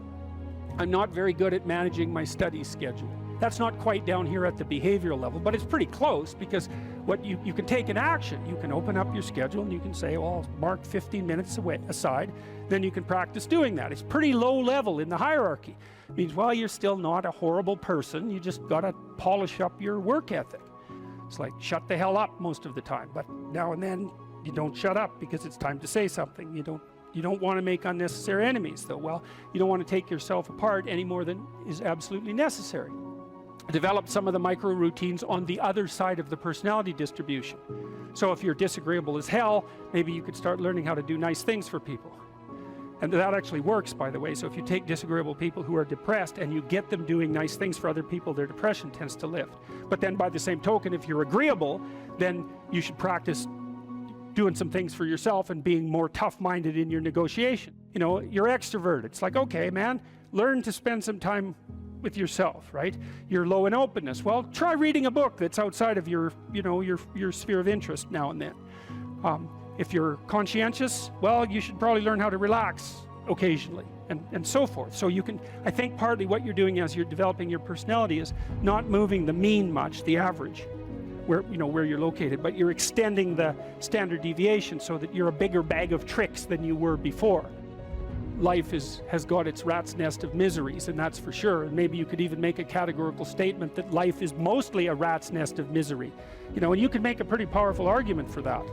I'm not very good at managing my study schedule. That's not quite down here at the behavioral level, but it's pretty close, because what you can take an action. You can open up your schedule and you can say, well, I'll mark 15 minutes aside. Then you can practice doing that. It's pretty low level in the hierarchy. It means, well, you're still not a horrible person. You just got to polish up your work ethic. It's like, shut the hell up most of the time. But now and then you don't shut up because it's time to say something. You don't want to make unnecessary enemies, though. Well, you don't want to take yourself apart any more than is absolutely necessary. Develop some of the micro routines on the other side of the personality distribution. So if you're disagreeable as hell, maybe you could start learning how to do nice things for people. And that actually works, by the way. So if you take disagreeable people who are depressed and you get them doing nice things for other people, their depression tends to lift. But then by the same token, if you're agreeable, then you should practice doing some things for yourself and being more tough-minded in your negotiation. You know, you're extroverted. It's like, okay, man, learn to spend some time with yourself, right? You're low in openness. Well, try reading a book that's outside of your, your sphere of interest now and then. If you're conscientious, well, you should probably learn how to relax occasionally, and so forth. So you can, I think partly what you're doing as you're developing your personality is not moving the mean much, the average, where you're located, but you're extending the standard deviation so that you're a bigger bag of tricks than you were before. Life has got its rat's nest of miseries, and that's for sure. And maybe you could even make a categorical statement that life is mostly a rat's nest of misery. And you can make a pretty powerful argument for that.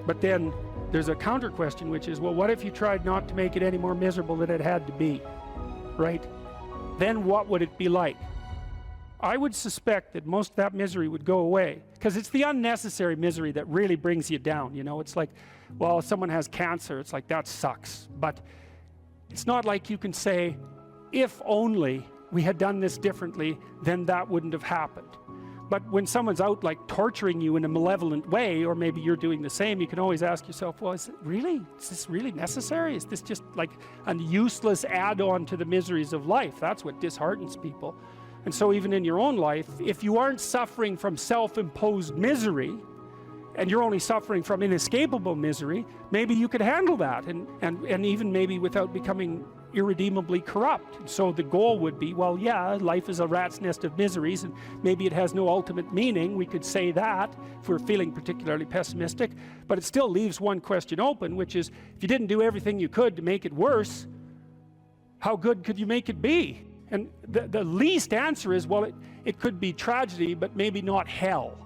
But then there's a counter question, which is, well, what if you tried not to make it any more miserable than it had to be, right? Then what would it be like? I would suspect that most of that misery would go away, because it's the unnecessary misery that really brings you down. It's like, well, if someone has cancer, it's like, that sucks. But it's not like you can say, if only we had done this differently, then that wouldn't have happened. But when someone's out like torturing you in a malevolent way, or maybe you're doing the same, you can always ask yourself, well, is this really necessary? Is this just like a useless add-on to the miseries of life? That's what disheartens people. And so even in your own life, if you aren't suffering from self-imposed misery, and you're only suffering from inescapable misery, maybe you could handle that, and even maybe without becoming irredeemably corrupt. So the goal would be, well, yeah, life is a rat's nest of miseries, and maybe it has no ultimate meaning. We could say that if we're feeling particularly pessimistic, but it still leaves one question open, which is, if you didn't do everything you could to make it worse, how good could you make it be? And the least answer is, well, it could be tragedy, but maybe not hell.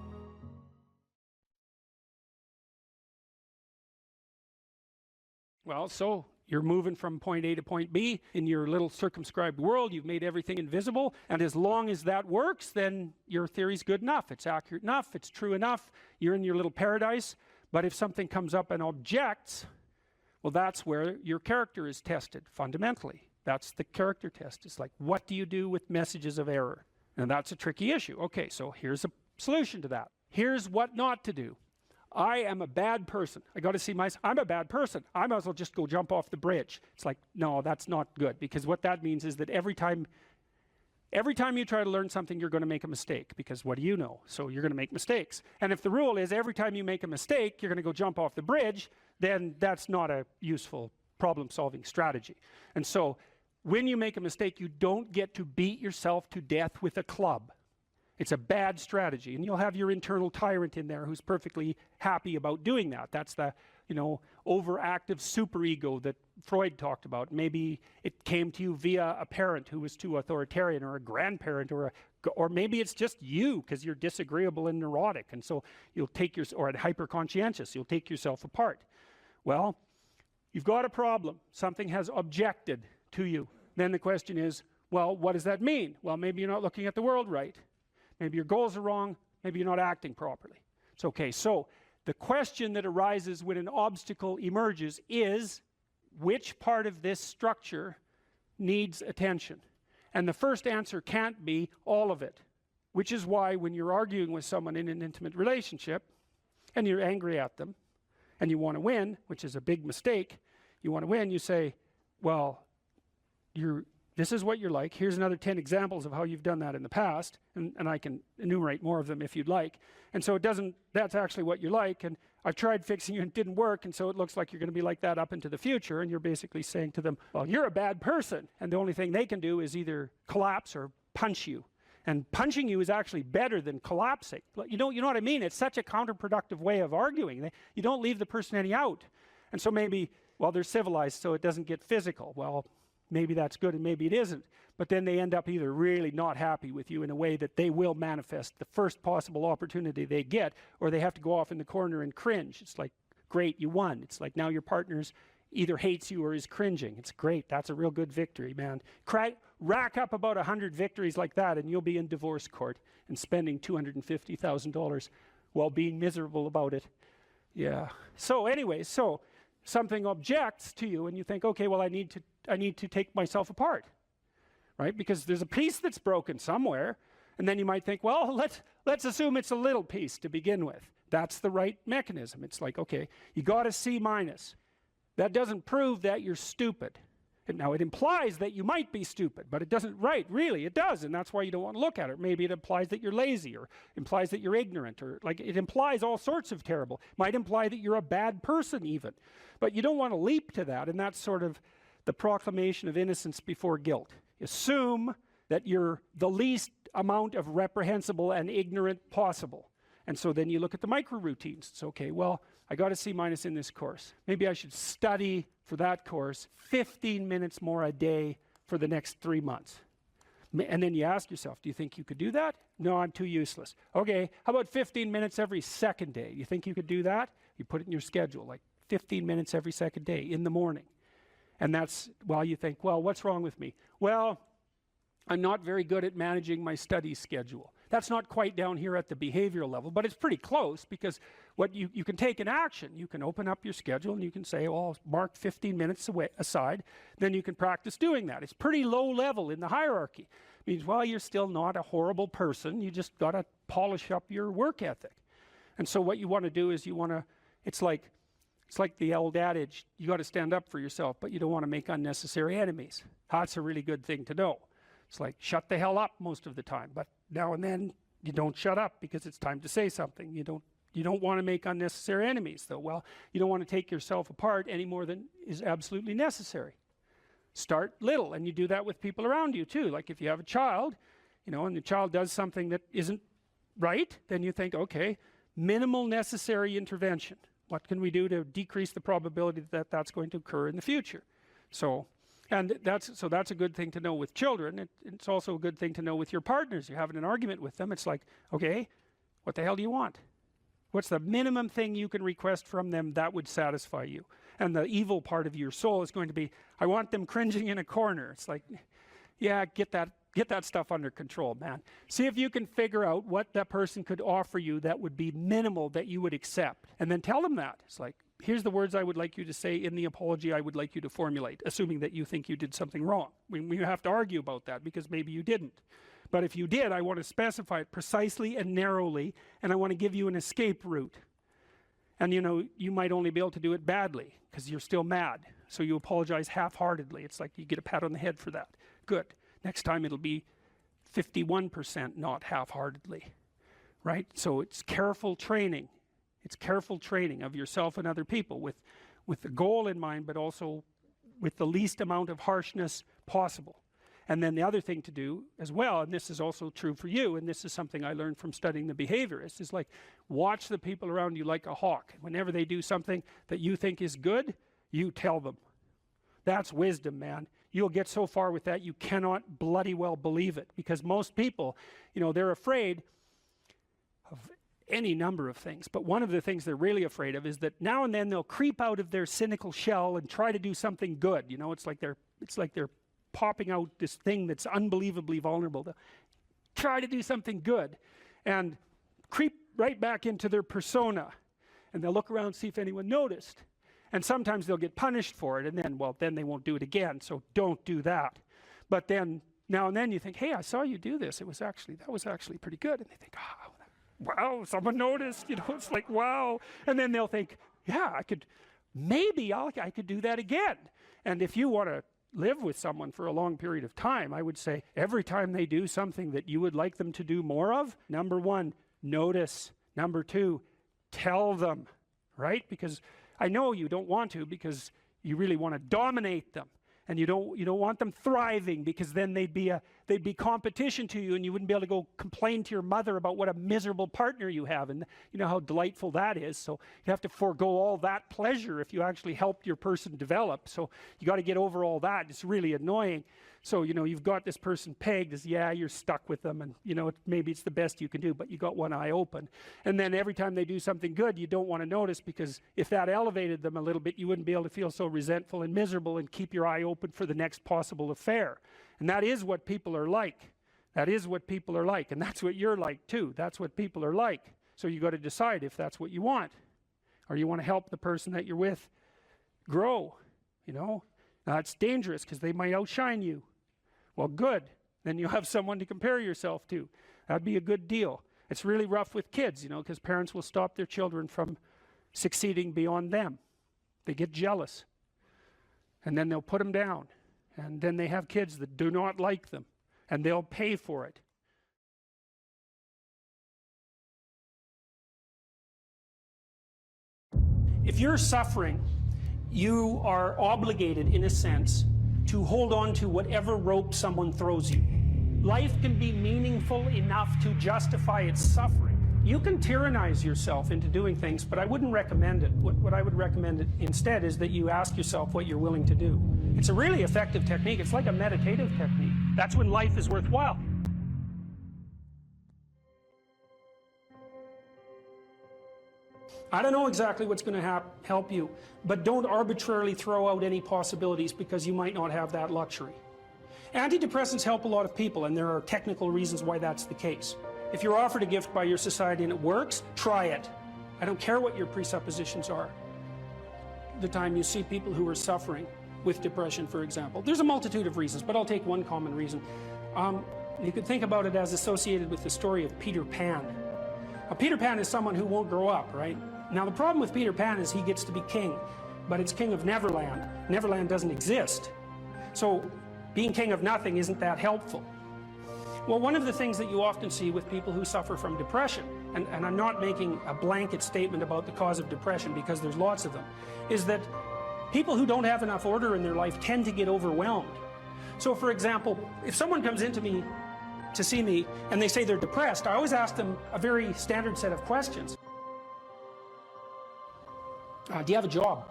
Well, so you're moving from point A to point B in your little circumscribed world. You've made everything invisible, and as long as that works, then your theory's good enough. It's accurate enough. It's true enough. You're in your little paradise. But if something comes up and objects, well, that's where your character is tested fundamentally. That's the character test. It's like, what do you do with messages of error? And that's a tricky issue. Okay, so here's a solution to that. Here's what not to do. I am a bad person. I got to see myself. I'm a bad person. I might as well just go jump off the bridge. It's like, no, that's not good, because what that means is that every time Every time you try to learn something, you're going to make a mistake, because what do you know? So you're going to make mistakes. And if the rule is every time you make a mistake, you're going to go jump off the bridge, then that's not a useful problem-solving strategy. And so when you make a mistake, you don't get to beat yourself to death with a club. It's a bad strategy, and you'll have your internal tyrant in there who's perfectly happy about doing that. That's the, you know, overactive superego that Freud talked about. Maybe it came to you via a parent who was too authoritarian, or a grandparent, or maybe it's just you because you're disagreeable and neurotic, and so you'll take your, or hyper-conscientious, you'll take yourself apart. Well, you've got a problem. Something has objected to you. Then the question is, well, what does that mean? Well, maybe you're not looking at the world right. Maybe your goals are wrong. Maybe you're not acting properly. It's okay. So the question that arises when an obstacle emerges is, which part of this structure needs attention? And the first answer can't be all of it, which is why when you're arguing with someone in an intimate relationship and you're angry at them and you want to win, which is a big mistake, you want to win, you say, well, this is what you're like. Here's another 10 examples of how you've done that in the past, and I can enumerate more of them if you'd like. And so that's actually what you're like, and I've tried fixing you and it didn't work, and so it looks like you're going to be like that up into the future, and you're basically saying to them, well, you're a bad person, and the only thing they can do is either collapse or punch you. And punching you is actually better than collapsing. You know what I mean? It's such a counterproductive way of arguing. You don't leave the person any out. And so maybe, well, they're civilized, so it doesn't get physical. Well, maybe that's good and maybe it isn't. But then they end up either really not happy with you in a way that they will manifest the first possible opportunity they get, or they have to go off in the corner and cringe. It's like, great, you won. It's like now your partner's either hates you or is cringing. It's great. That's a real good victory, man. Rack up about 100 victories like that and you'll be in divorce court and spending $250,000 while being miserable about it. Yeah. So anyway, so something objects to you and you think, okay, well, I need to take myself apart, right? Because there's a piece that's broken somewhere, and then you might think, well, let's assume it's a little piece to begin with. That's the right mechanism. It's like, okay, you got a C-. That doesn't prove that you're stupid. Now, it implies that you might be stupid, but it doesn't, right, really, it does, and that's why you don't want to look at it. Maybe it implies that you're lazy, or implies that you're ignorant, or like it implies all sorts of terrible. Might imply that you're a bad person even. But you don't want to leap to that, and that's sort of the proclamation of innocence before guilt. Assume that you're the least amount of reprehensible and ignorant possible. And so then you look at the micro routines. It's okay, well, I got a C- in this course. Maybe I should study for that course 15 minutes more a day for the next 3 months. And then you ask yourself, do you think you could do that? No, I'm too useless. Okay, how about 15 minutes every second day? You think you could do that? You put it in your schedule, like 15 minutes every second day in the morning. And that's, well, you think, well, what's wrong with me? Well, I'm not very good at managing my study schedule. That's not quite down here at the behavioral level, but it's pretty close, because what you can take an action. You can open up your schedule and you can say, well, I'll mark 15 minutes aside. Then you can practice doing that. It's pretty low level in the hierarchy. It means, well, you're still not a horrible person. You just got to polish up your work ethic. And so what you want to do is you want to, it's like the old adage, you got to stand up for yourself, but you don't want to make unnecessary enemies. That's a really good thing to know. It's like, shut the hell up most of the time, but now and then you don't shut up because it's time to say something. You don't want to make unnecessary enemies, though. Well, you don't want to take yourself apart any more than is absolutely necessary. Start little, and you do that with people around you too. Like if you have a child, and the child does something that isn't right, then you think, okay, minimal necessary intervention. What can we do to decrease the probability that that's going to occur in the future? So that's a good thing to know with children. It's also a good thing to know with your partners. You're having an argument with them. It's like, okay, what the hell do you want? What's the minimum thing you can request from them that would satisfy you? And the evil part of your soul is going to be, I want them cringing in a corner. It's like, yeah, get that stuff under control, man. See if you can figure out what that person could offer you that would be minimal that you would accept. And then tell them that. It's like, here's the words I would like you to say in the apology I would like you to formulate, assuming that you think you did something wrong. We have to argue about that because maybe you didn't. But if you did, I want to specify it precisely and narrowly, and I want to give you an escape route. And you might only be able to do it badly because you're still mad. So you apologize half-heartedly. It's like you get a pat on the head for that. Good. Next time it'll be 51% not half-heartedly, right? So it's careful training. It's careful training of yourself and other people with the goal in mind, but also with the least amount of harshness possible. And then the other thing to do as well, and this is also true for you, and this is something I learned from studying the behaviorists, is like watch the people around you like a hawk. Whenever they do something that you think is good, you tell them. That's wisdom, man. You'll get so far with that you cannot bloody well believe it, because most people, you know, they're afraid of any number of things, but one of the things they're really afraid of is that now and then they'll creep out of their cynical shell and try to do something good. You know, it's like they're popping out this thing that's unbelievably vulnerable. They'll try to do something good and creep right back into their persona, and they'll look around, see if anyone noticed, and sometimes they'll get punished for it, and then, well, then they won't do it again. So don't do that. But then now and then you think, hey, I saw you do this, that was actually pretty good, and they think, oh, wow, someone noticed, you know. It's like, wow. And then they'll think, yeah, I could do that again. And if you want to live with someone for a long period of time, I would say every time they do something that you would like them to do more of, number one, notice. Number two, tell them, right? Because I know you don't want to, because you really want to dominate them, and you don't want them thriving, because then they'd be competition to you, and you wouldn't be able to go complain to your mother about what a miserable partner you have, and you know how delightful that is. So you have to forego all that pleasure if you actually helped your person develop. So you got to get over all that. It's really annoying. So, you know, you've got this person pegged as, yeah, you're stuck with them, and you know, maybe it's the best you can do, but you got one eye open. And then every time they do something good, you don't want to notice, because if that elevated them a little bit, you wouldn't be able to feel so resentful and miserable and keep your eye open for the next possible affair. And that is what people are like. That is what people are like, and that's what you're like too. That's what people are like. So you got to decide if that's what you want, or you want to help the person that you're with grow, you know. Now it's dangerous, because they might outshine you. Well, good. Then you'll have someone to compare yourself to. That'd be a good deal. It's really rough with kids, you know, because parents will stop their children from succeeding beyond them. They get jealous, and then they'll put them down, and then they have kids that do not like them, and they'll pay for it. If you're suffering, you are obligated, in a sense, to hold on to whatever rope someone throws you. Life can be meaningful enough to justify its suffering. You can tyrannize yourself into doing things, but I wouldn't recommend it. What I would recommend instead is that you ask yourself what you're willing to do. It's a really effective technique. It's like a meditative technique. That's when life is worthwhile. I don't know exactly what's going to help you, but don't arbitrarily throw out any possibilities, because you might not have that luxury. Antidepressants help a lot of people, and there are technical reasons why that's the case. If you're offered a gift by your society and it works, try it. I don't care what your presuppositions are. The time you see people who are suffering with depression, for example, there's a multitude of reasons, but I'll take one common reason. You could think about it as associated with the story of Peter Pan. Peter Pan is someone who won't grow up, right? Now, the problem with Peter Pan is he gets to be king, but it's king of Neverland. Neverland doesn't exist. So being king of nothing isn't that helpful. Well, one of the things that you often see with people who suffer from depression, and I'm not making a blanket statement about the cause of depression, because there's lots of them, is that people who don't have enough order in their life tend to get overwhelmed. So, for example, if someone comes into me to see me and they say they're depressed, I always ask them a very standard set of questions. Do you have a job?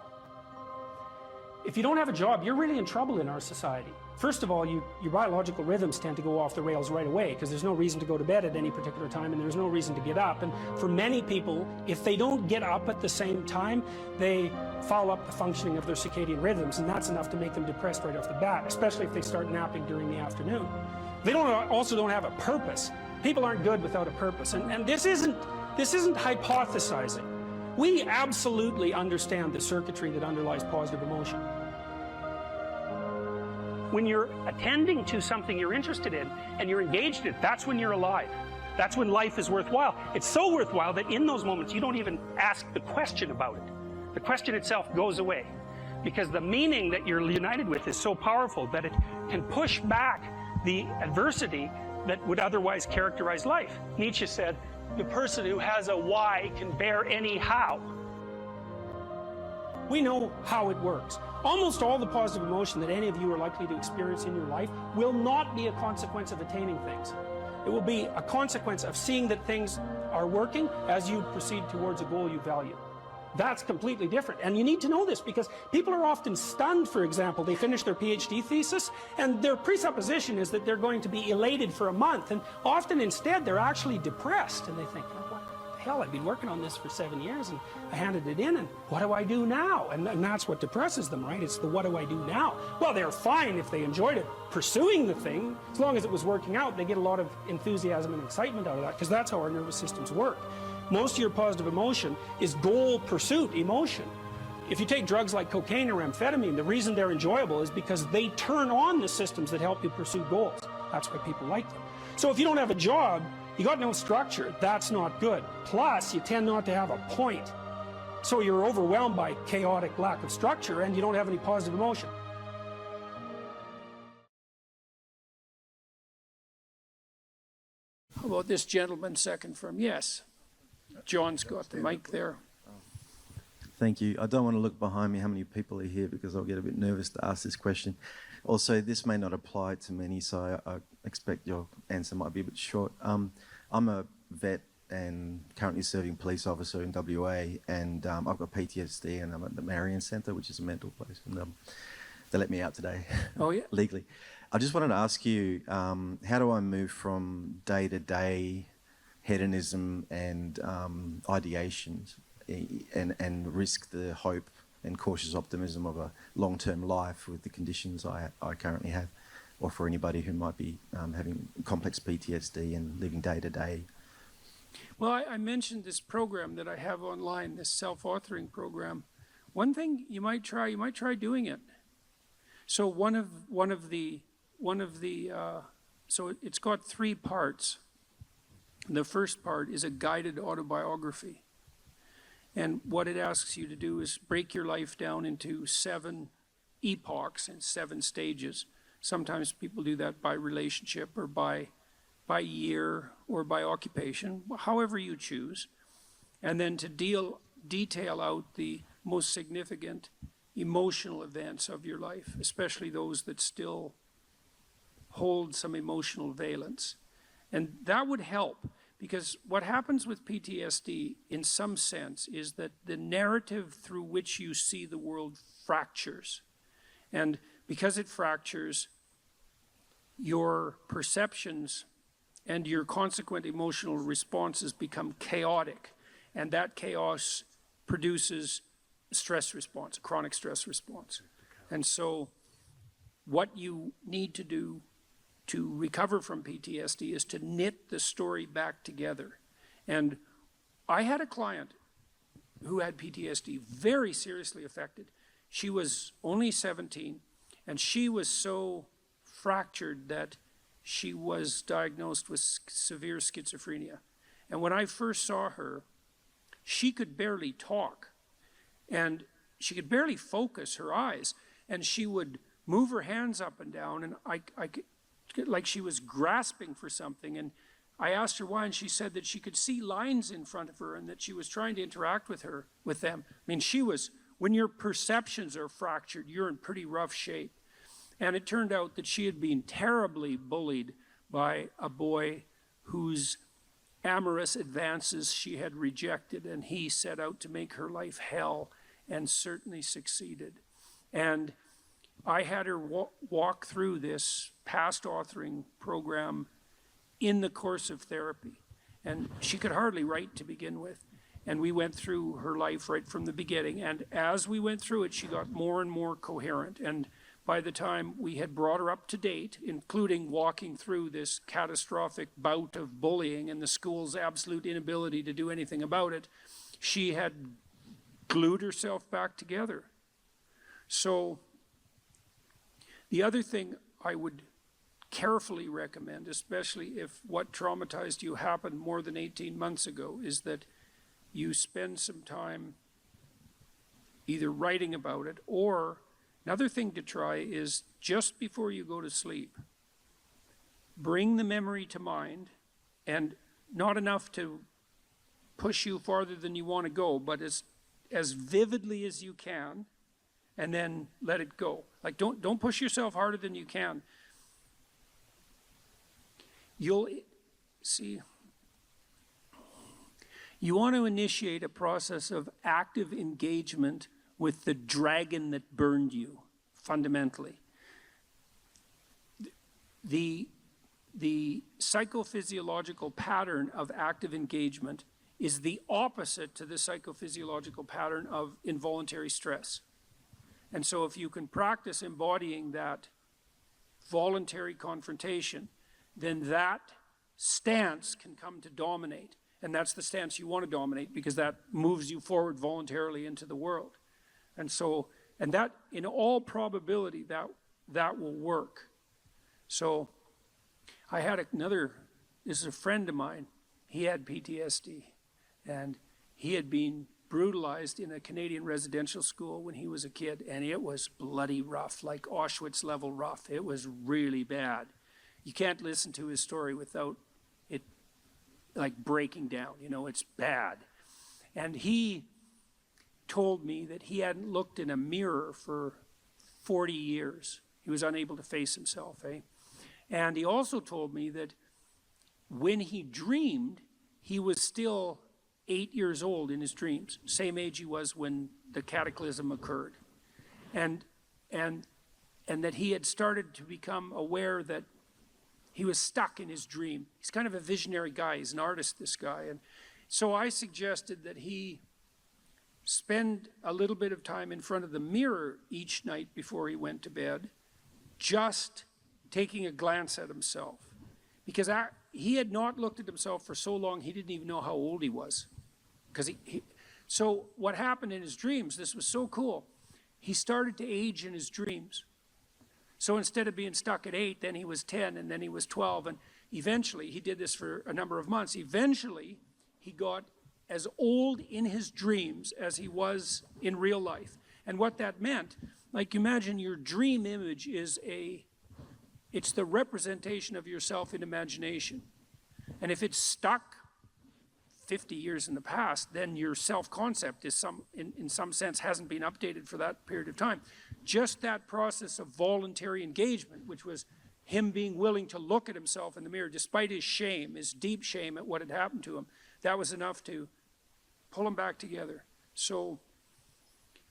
If you don't have a job, you're really in trouble in our society. First of all, your biological rhythms tend to go off the rails right away, because there's no reason to go to bed at any particular time, and there's no reason to get up. And for many people, if they don't get up at the same time, they foul up the functioning of their circadian rhythms, and that's enough to make them depressed right off the bat, especially if they start napping during the afternoon. They also don't have a purpose. People aren't good without a purpose, and this isn't hypothesizing. We absolutely understand the circuitry that underlies positive emotion. When you're attending to something you're interested in and you're engaged in it, that's when you're alive. That's when life is worthwhile. It's so worthwhile that in those moments you don't even ask the question about it. The question itself goes away, because the meaning that you're united with is so powerful that it can push back the adversity that would otherwise characterize life. Nietzsche said, the person who has a why can bear any how. We know how it works. Almost all the positive emotion that any of you are likely to experience in your life will not be a consequence of attaining things. It will be a consequence of seeing that things are working as you proceed towards a goal you value. That's completely different. And you need to know this because people are often stunned, for example. They finish their PhD thesis and their presupposition is that they're going to be elated for a month. And often instead they're actually depressed and they think, oh, what the hell, I've been working on this for 7 years and I handed it in and what do I do now? And that's what depresses them, right? It's the what do I do now? Well, they're fine if they enjoyed it pursuing the thing. As long as it was working out, they get a lot of enthusiasm and excitement out of that because that's how our nervous systems work. Most of your positive emotion is goal pursuit emotion. If you take drugs like cocaine or amphetamine, the reason they're enjoyable is because they turn on the systems that help you pursue goals. That's why people like them. So if you don't have a job, you got no structure, that's not good. Plus, you tend not to have a point. So you're overwhelmed by chaotic lack of structure and you don't have any positive emotion. How about this gentleman second from yes? John's got the mic there. Thank you. I don't want to look behind me how many people are here because I'll get a bit nervous to ask this question. Also, this may not apply to many, so I expect your answer might be a bit short. I'm a vet and currently serving police officer in WA, and I've got PTSD, and I'm at the Marion Centre, which is a mental place, and they let me out today. Oh, yeah? Legally. I just wanted to ask you, how do I move from day-to-day hedonism and ideations and risk the hope and cautious optimism of a long-term life with the conditions I currently have, or for anybody who might be having complex PTSD and living day-to-day? Well, I mentioned this program that I have online, this self-authoring program. One thing you might try doing it. So so it's got 3 parts. The first part is a guided autobiography. And what it asks you to do is break your life down into 7 epochs and 7 stages. Sometimes people do that by relationship or by year or by occupation, however you choose. And then to detail out the most significant emotional events of your life, especially those that still hold some emotional valence. And that would help, because what happens with PTSD in some sense is that the narrative through which you see the world fractures. And because it fractures, your perceptions and your consequent emotional responses become chaotic. And that chaos produces a stress response, a chronic stress response. And so what you need to do to recover from PTSD is to knit the story back together. And I had a client who had PTSD, very seriously affected. She was only 17, and she was so fractured that she was diagnosed with severe schizophrenia. And when I first saw her, she could barely talk, and she could barely focus her eyes, and she would move her hands up and down, and I like she was grasping for something. And I asked her why, and she said that she could see lines in front of her and that she was trying to interact with them. I mean, when your perceptions are fractured, you're in pretty rough shape. And it turned out that she had been terribly bullied by a boy whose amorous advances she had rejected, and he set out to make her life hell and certainly succeeded. And I had her walk through this past authoring program in the course of therapy. And she could hardly write to begin with. And we went through her life right from the beginning. And as we went through it, she got more and more coherent. And by the time we had brought her up to date, including walking through this catastrophic bout of bullying and the school's absolute inability to do anything about it, she had glued herself back together. So the other thing I would carefully recommend, especially if what traumatized you happened more than 18 months ago, is that you spend some time either writing about it, or another thing to try is just before you go to sleep, bring the memory to mind, and not enough to push you farther than you want to go, but as vividly as you can, and then let it go. Like, don't push yourself harder than you can. You'll see, you want to initiate a process of active engagement with the dragon that burned you, fundamentally. The psychophysiological pattern of active engagement is the opposite to the psychophysiological pattern of involuntary stress. And so if you can practice embodying that voluntary confrontation, then that stance can come to dominate. And that's the stance you want to dominate, because that moves you forward voluntarily into the world. And so, and that, in all probability, that will work. So I had this is a friend of mine. He had PTSD, and he had been brutalized in a Canadian residential school when he was a kid, and it was bloody rough, like Auschwitz level rough. It was really bad. You can't listen to his story without it like breaking down, you know, it's bad. And he told me that he hadn't looked in a mirror for 40 years. He was unable to face himself, And he also told me that when he dreamed, he was still 8 years old in his dreams, same age he was when the cataclysm occurred. And that he had started to become aware that he was stuck in his dream. He's kind of a visionary guy. He's an artist, this guy. And so I suggested that he spend a little bit of time in front of the mirror each night before he went to bed, just taking a glance at himself. Because he had not looked at himself for so long, he didn't even know how old he was. So what happened in his dreams, this was so cool, he started to age in his dreams. So instead of being stuck at 8, then he was 10, and then he was 12, and eventually, he did this for a number of months, eventually he got as old in his dreams as he was in real life. And what that meant, like, imagine your dream image is it's the representation of yourself in imagination. And if it's stuck 50 years in the past, then your self-concept is in some sense hasn't been updated for that period of time. Just that process of voluntary engagement, which was him being willing to look at himself in the mirror, despite his shame, his deep shame at what had happened to him, that was enough to pull him back together. So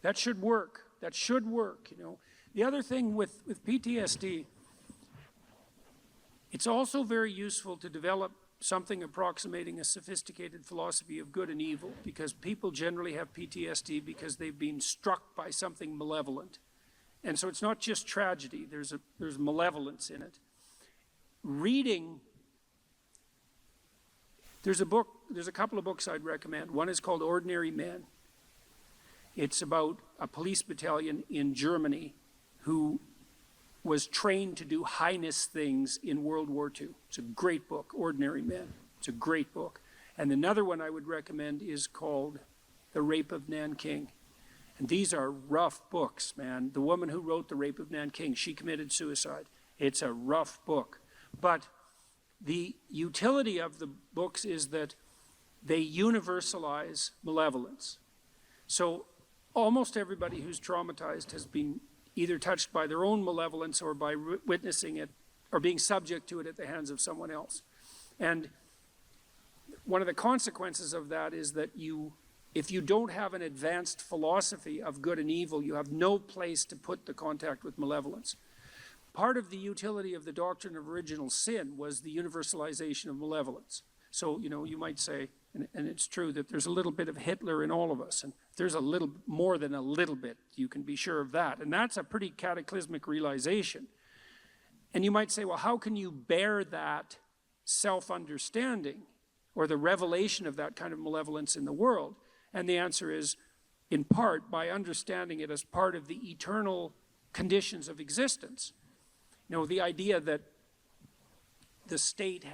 that should work. That should work, you know. The other thing with PTSD, it's also very useful to develop something approximating a sophisticated philosophy of good and evil, because people generally have PTSD because they've been struck by something malevolent. And so it's not just tragedy, there's malevolence in it. Reading, there's a couple of books I'd recommend. One is called Ordinary Men. It's about a police battalion in Germany who was trained to do heinous things in World War II. It's a great book, Ordinary Men. It's a great book. And another one I would recommend is called The Rape of Nanking. And these are rough books, man. The woman who wrote The Rape of Nanking, she committed suicide. It's a rough book. But the utility of the books is that they universalize malevolence. So almost everybody who's traumatized has been either touched by their own malevolence or by witnessing it or being subject to it at the hands of someone else. And one of the consequences of that is that if you don't have an advanced philosophy of good and evil, you have no place to put the contact with malevolence. Part of the utility of the doctrine of original sin was the universalization of malevolence. So, you know, you might say, and it's true, that there's a little bit of Hitler in all of us, and there's a little more than a little bit, you can be sure of that. And that's a pretty cataclysmic realization. And you might say, well, how can you bear that self-understanding or the revelation of that kind of malevolence in the world? And the answer is, in part, by understanding it as part of the eternal conditions of existence. You know, the idea that the state,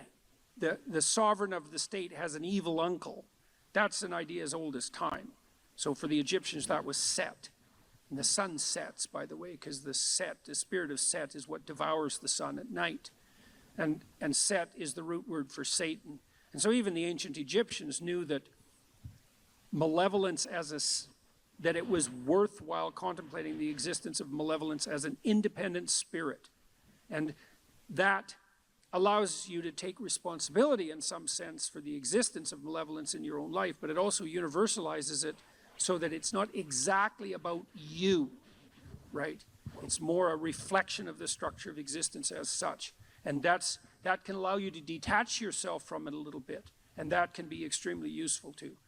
the sovereign of the state has an evil uncle, that's an idea as old as time. So for the Egyptians, that was Set. And the sun sets, by the way, because the spirit of Set is what devours the sun at night. And Set is the root word for Satan. And so even the ancient Egyptians knew that malevolence that it was worthwhile contemplating the existence of malevolence as an independent spirit. And that allows you to take responsibility in some sense for the existence of malevolence in your own life, but it also universalizes it so that it's not exactly about you, right? It's more a reflection of the structure of existence as such. And that can allow you to detach yourself from it a little bit. And that can be extremely useful too.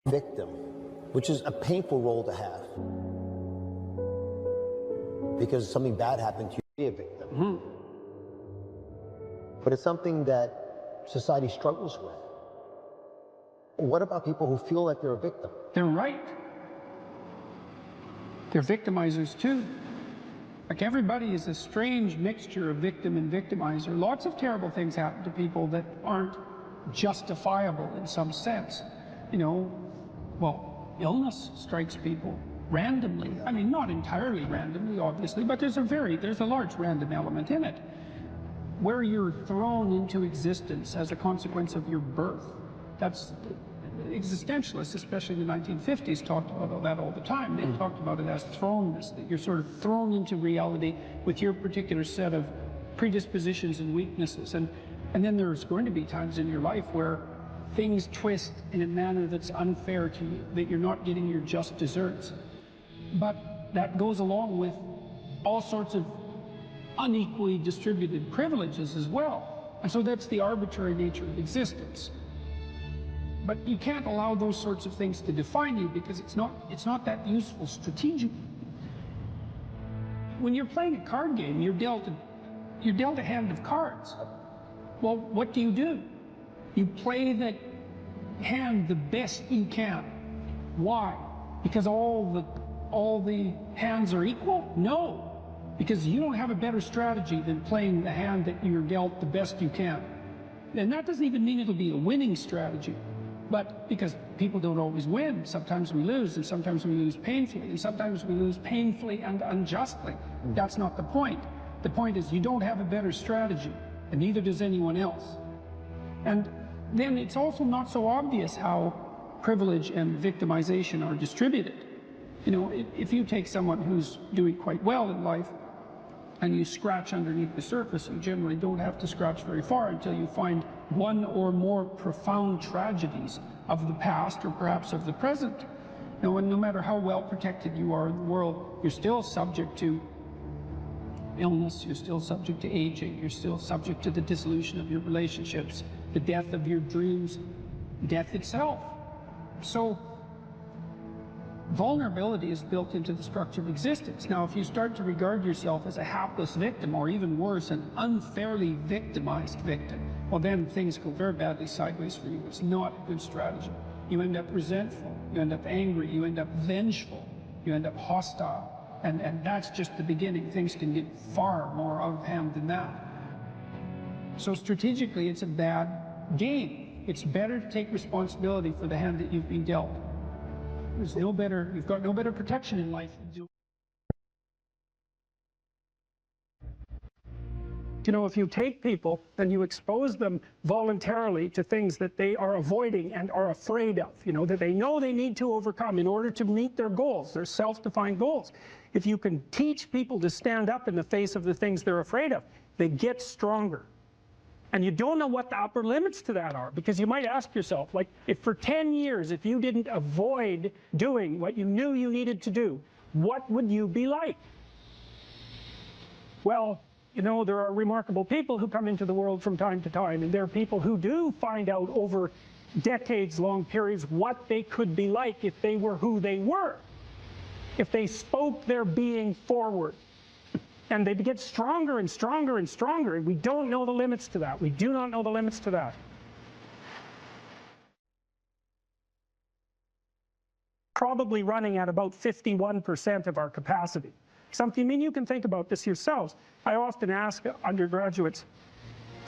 Victim, which is a painful role to have. Because something bad happened to you, be a victim. Mm-hmm. But it's something that society struggles with. What about people who feel like they're a victim? They're right. They're victimizers too. Like, everybody is a strange mixture of victim and victimizer. Lots of terrible things happen to people that aren't justifiable in some sense. You know, well, illness strikes people randomly. I mean, not entirely randomly, obviously, but there's a large random element in it. Where you're thrown into existence as a consequence of your birth. That's existentialists, especially in the 1950s, talked about that all the time. They talked about it as thrownness, that you're sort of thrown into reality with your particular set of predispositions and weaknesses. And then there's going to be times in your life where things twist in a manner that's unfair to you, that you're not getting your just desserts. But that goes along with all sorts of unequally distributed privileges as well. And so that's the arbitrary nature of existence. But you can't allow those sorts of things to define you, because it's not that useful strategically. When you're playing a card game, you're dealt a hand of cards. Well, what do? You play that hand the best you can. Why? Because all the hands are equal? No, because you don't have a better strategy than playing the hand that you're dealt the best you can. And that doesn't even mean it'll be a winning strategy. But because people don't always win, sometimes we lose, and sometimes we lose painfully, and sometimes we lose painfully and unjustly. That's not the point. The point is, you don't have a better strategy, and neither does anyone else. And then it's also not so obvious how privilege and victimization are distributed. You know, if you take someone who's doing quite well in life, and you scratch underneath the surface, you generally don't have to scratch very far until you find one or more profound tragedies of the past, or perhaps of the present. Now, no matter how well protected you are in the world, you're still subject to illness, you're still subject to aging, you're still subject to the dissolution of your relationships, the death of your dreams, death itself. So vulnerability is built into the structure of existence. Now, if you start to regard yourself as a hapless victim, or even worse, an unfairly victimized victim, well, then things go very badly sideways for you. It's not a good strategy. You end up resentful, you end up angry, you end up vengeful, you end up hostile. And that's just the beginning. Things can get far more out of hand than that. So strategically, it's a bad game. It's better to take responsibility for the hand that you've been dealt. You've got no better protection in life. You know, if you take people, then you expose them voluntarily to things that they are avoiding and are afraid of, you know, that they know they need to overcome in order to meet their goals, their self-defined goals. If you can teach people to stand up in the face of the things they're afraid of, they get stronger. And you don't know what the upper limits to that are, because you might ask yourself, like, if for 10 years, if you didn't avoid doing what you knew you needed to do, what would you be like? Well, you know, there are remarkable people who come into the world from time to time, and there are people who do find out over decades-long periods what they could be like if they were who they were, if they spoke their being forward. And they get stronger and stronger and stronger, and we don't know the limits to that. We do not know the limits to that. Probably running at about 51% of our capacity. Something, I mean, you can think about this yourselves. I often ask undergraduates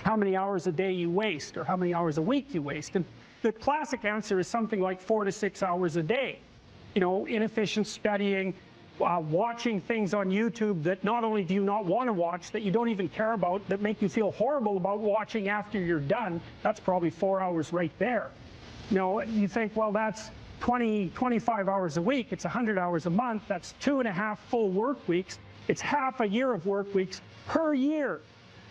how many hours a day you waste, or how many hours a week you waste. And the classic answer is something like 4 to 6 hours a day. You know, inefficient studying, watching things on YouTube that not only do you not want to watch, that you don't even care about, that make you feel horrible about watching after you're done. That's probably 4 hours right there. You know, you think, well, that's 25 hours a week. It's 100 hours a month. That's 2.5 full work weeks. It's half a year of work weeks per year.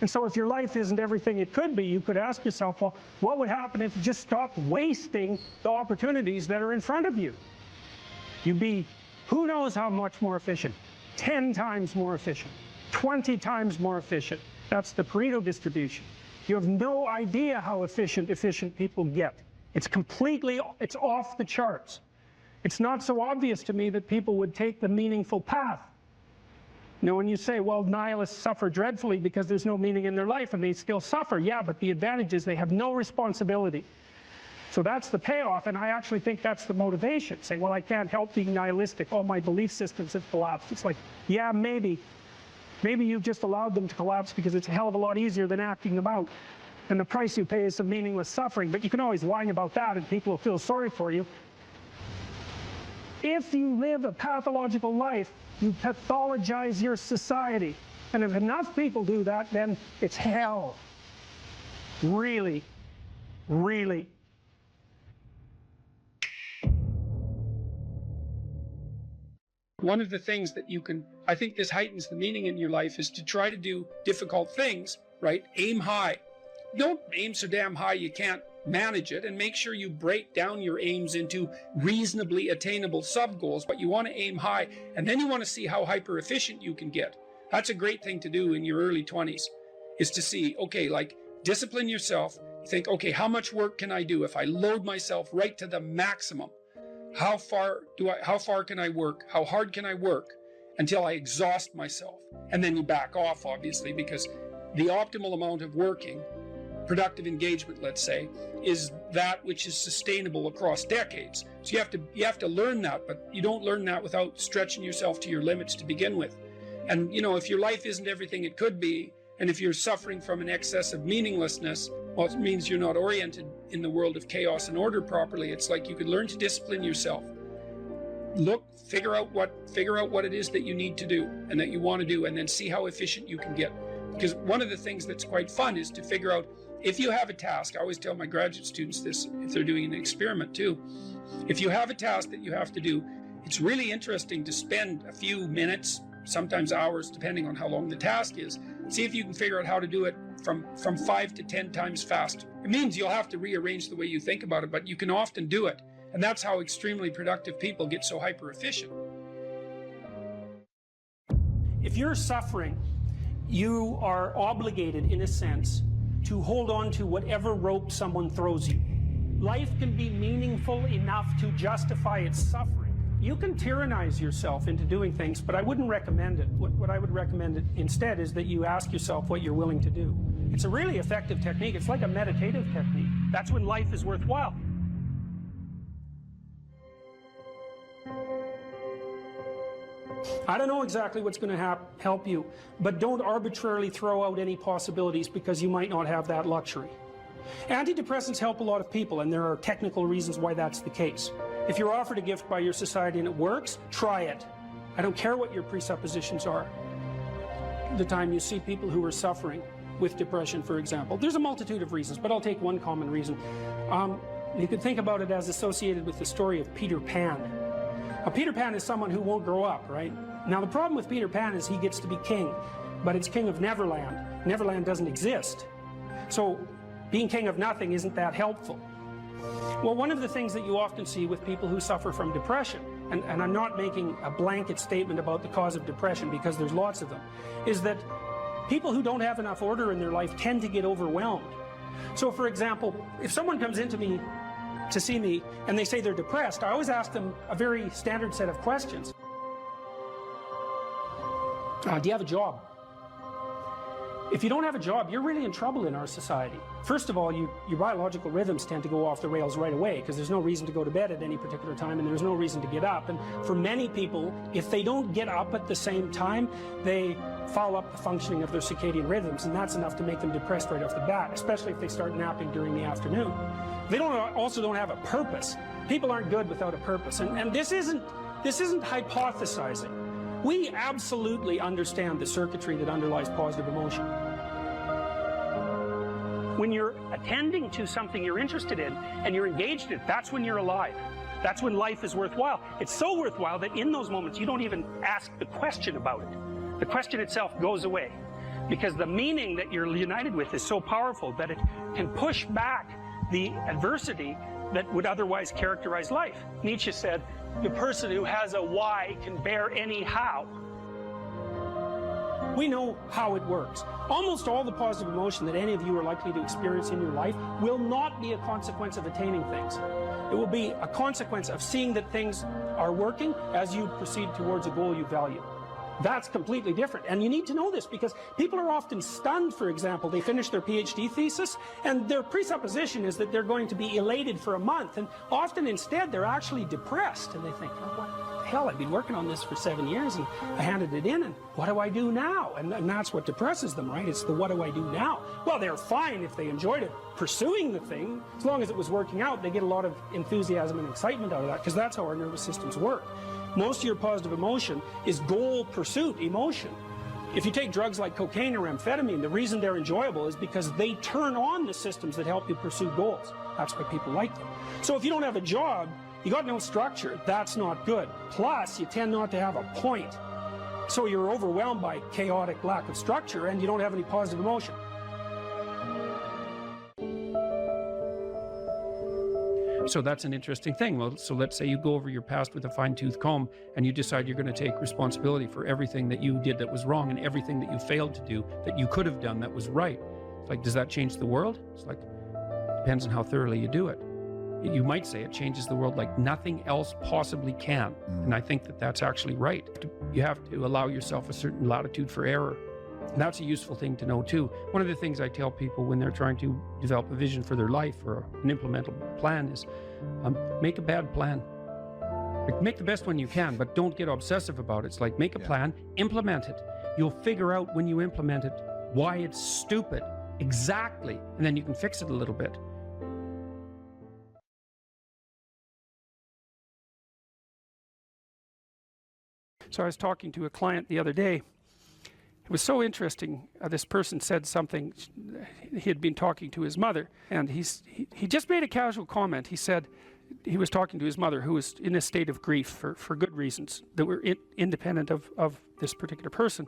And so if your life isn't everything it could be, you could ask yourself, well, what would happen if you just stopped wasting the opportunities that are in front of you? You'd be, who knows how much more efficient? 10 times more efficient, 20 times more efficient. That's the Pareto distribution. You have no idea how efficient people get. It's off the charts. It's not so obvious to me that people would take the meaningful path. You know, when you say, well, nihilists suffer dreadfully because there's no meaning in their life and they still suffer, yeah, but the advantage is they have no responsibility. So that's the payoff, and I actually think that's the motivation. Say, well, I can't help being nihilistic. All my belief systems have collapsed. It's like, yeah, maybe. Maybe you've just allowed them to collapse because it's a hell of a lot easier than acting them out. And the price you pay is some meaningless suffering, but you can always whine about that and people will feel sorry for you. If you live a pathological life, you pathologize your society. And if enough people do that, then it's hell. Really, really. One of the things that you can, I think this heightens the meaning in your life, is to try to do difficult things, right? Aim high. Don't aim so damn high you can't manage it, and make sure you break down your aims into reasonably attainable sub-goals, but you want to aim high, and then you want to see how hyper-efficient you can get. That's a great thing to do in your early 20s, is to see, okay, like, discipline yourself. Think, okay, how much work can I do if I load myself right to the maximum? How far can I work? How hard can I work until I exhaust myself? And then you back off, obviously, because the optimal amount of working, productive engagement, let's say, is that which is sustainable across decades. So you have to learn that, but you don't learn that without stretching yourself to your limits to begin with. And you know, if your life isn't everything it could be, and if you're suffering from an excess of meaninglessness, well, it means you're not oriented in the world of chaos and order properly. It's like you could learn to discipline yourself. Look, figure out what it is that you need to do and that you want to do, and then see how efficient you can get. Because one of the things that's quite fun is to figure out, if you have a task, I always tell my graduate students this if they're doing an experiment too. If you have a task that you have to do, it's really interesting to spend a few minutes, sometimes hours, depending on how long the task is. See if you can figure out how to do it from 5 to 10 times faster. It means you'll have to rearrange the way you think about it, but you can often do it. And that's how extremely productive people get so hyper efficient. If you're suffering, you are obligated, in a sense, to hold on to whatever rope someone throws you. Life can be meaningful enough to justify its suffering. You can tyrannize yourself into doing things, but I wouldn't recommend it. What I would recommend instead is that you ask yourself what you're willing to do. It's a really effective technique. It's like a meditative technique. That's when life is worthwhile. I don't know exactly what's going to help you, but don't arbitrarily throw out any possibilities because you might not have that luxury. Antidepressants help a lot of people, and there are technical reasons why that's the case. If you're offered a gift by your society and it works, try it. I don't care what your presuppositions are. The time you see people who are suffering with depression, for example, there's a multitude of reasons, but I'll take one common reason. You could think about it as associated with the story of Peter Pan. Peter Pan is someone who won't grow up, right? Now the problem with Peter Pan is he gets to be king, but it's king of Neverland. Neverland doesn't exist. So being king of nothing isn't that helpful. Well, one of the things that you often see with people who suffer from depression, and I'm not making a blanket statement about the cause of depression because there's lots of them, is that people who don't have enough order in their life tend to get overwhelmed. So for example, if someone comes into me to see me and they say they're depressed, I always ask them a very standard set of questions. Do you have a job? If you don't have a job, you're really in trouble in our society. First of all, your biological rhythms tend to go off the rails right away because there's no reason to go to bed at any particular time and there's no reason to get up. And for many people, if they don't get up at the same time, they foul up the functioning of their circadian rhythms, and that's enough to make them depressed right off the bat, especially if they start napping during the afternoon. They also don't have a purpose. People aren't good without a purpose, and this isn't hypothesizing. We absolutely understand the circuitry that underlies positive emotion. When you're attending to something you're interested in and you're engaged in it, that's when you're alive. That's when life is worthwhile. It's so worthwhile that in those moments you don't even ask the question about it. The question itself goes away, because the meaning that you're united with is so powerful that it can push back the adversity that would otherwise characterize life. Nietzsche said, the person who has a why can bear any how. We know how it works. Almost all the positive emotion that any of you are likely to experience in your life will not be a consequence of attaining things. It will be a consequence of seeing that things are working as you proceed towards a goal you value. That's completely different, and you need to know this because people are often stunned. For example, they finish their PhD thesis and their presupposition is that they're going to be elated for a month, and often instead they're actually depressed, and they think, oh, what the hell, I've been working on this for 7 years and I handed it in, and what do I do now? And that's what depresses them, right? It's the what do I do now? Well, they're fine if they enjoyed it pursuing the thing. As long as it was working out, they get a lot of enthusiasm and excitement out of that, because that's how our nervous systems work. Most of your positive emotion is goal pursuit emotion. If you take drugs like cocaine or amphetamine, the reason they're enjoyable is because they turn on the systems that help you pursue goals. That's why people like them. So if you don't have a job, you got no structure, that's not good. Plus, you tend not to have a point. So you're overwhelmed by chaotic lack of structure and you don't have any positive emotion. So that's an interesting thing. Well, so let's say you go over your past with a fine-tooth comb and you decide you're going to take responsibility for everything that you did that was wrong and everything that you failed to do that you could have done that was right. It's like, does that change the world? It's like, depends on how thoroughly you do it. You might say it changes the world like nothing else possibly can. And I think that that's actually right. You have to allow yourself a certain latitude for error. And that's a useful thing to know too. One of the things I tell people when they're trying to develop a vision for their life or an implementable plan is make a bad plan. Like, make the best one you can, but don't get obsessive about it. It's like, make a plan, implement it. You'll figure out when you implement it why it's stupid. Exactly. And then you can fix it a little bit. So I was talking to a client the other day. It was so interesting. This person said something. He had been talking to his mother, and he just made a casual comment. He said he was talking to his mother, who was in a state of grief for good reasons that were independent of this particular person,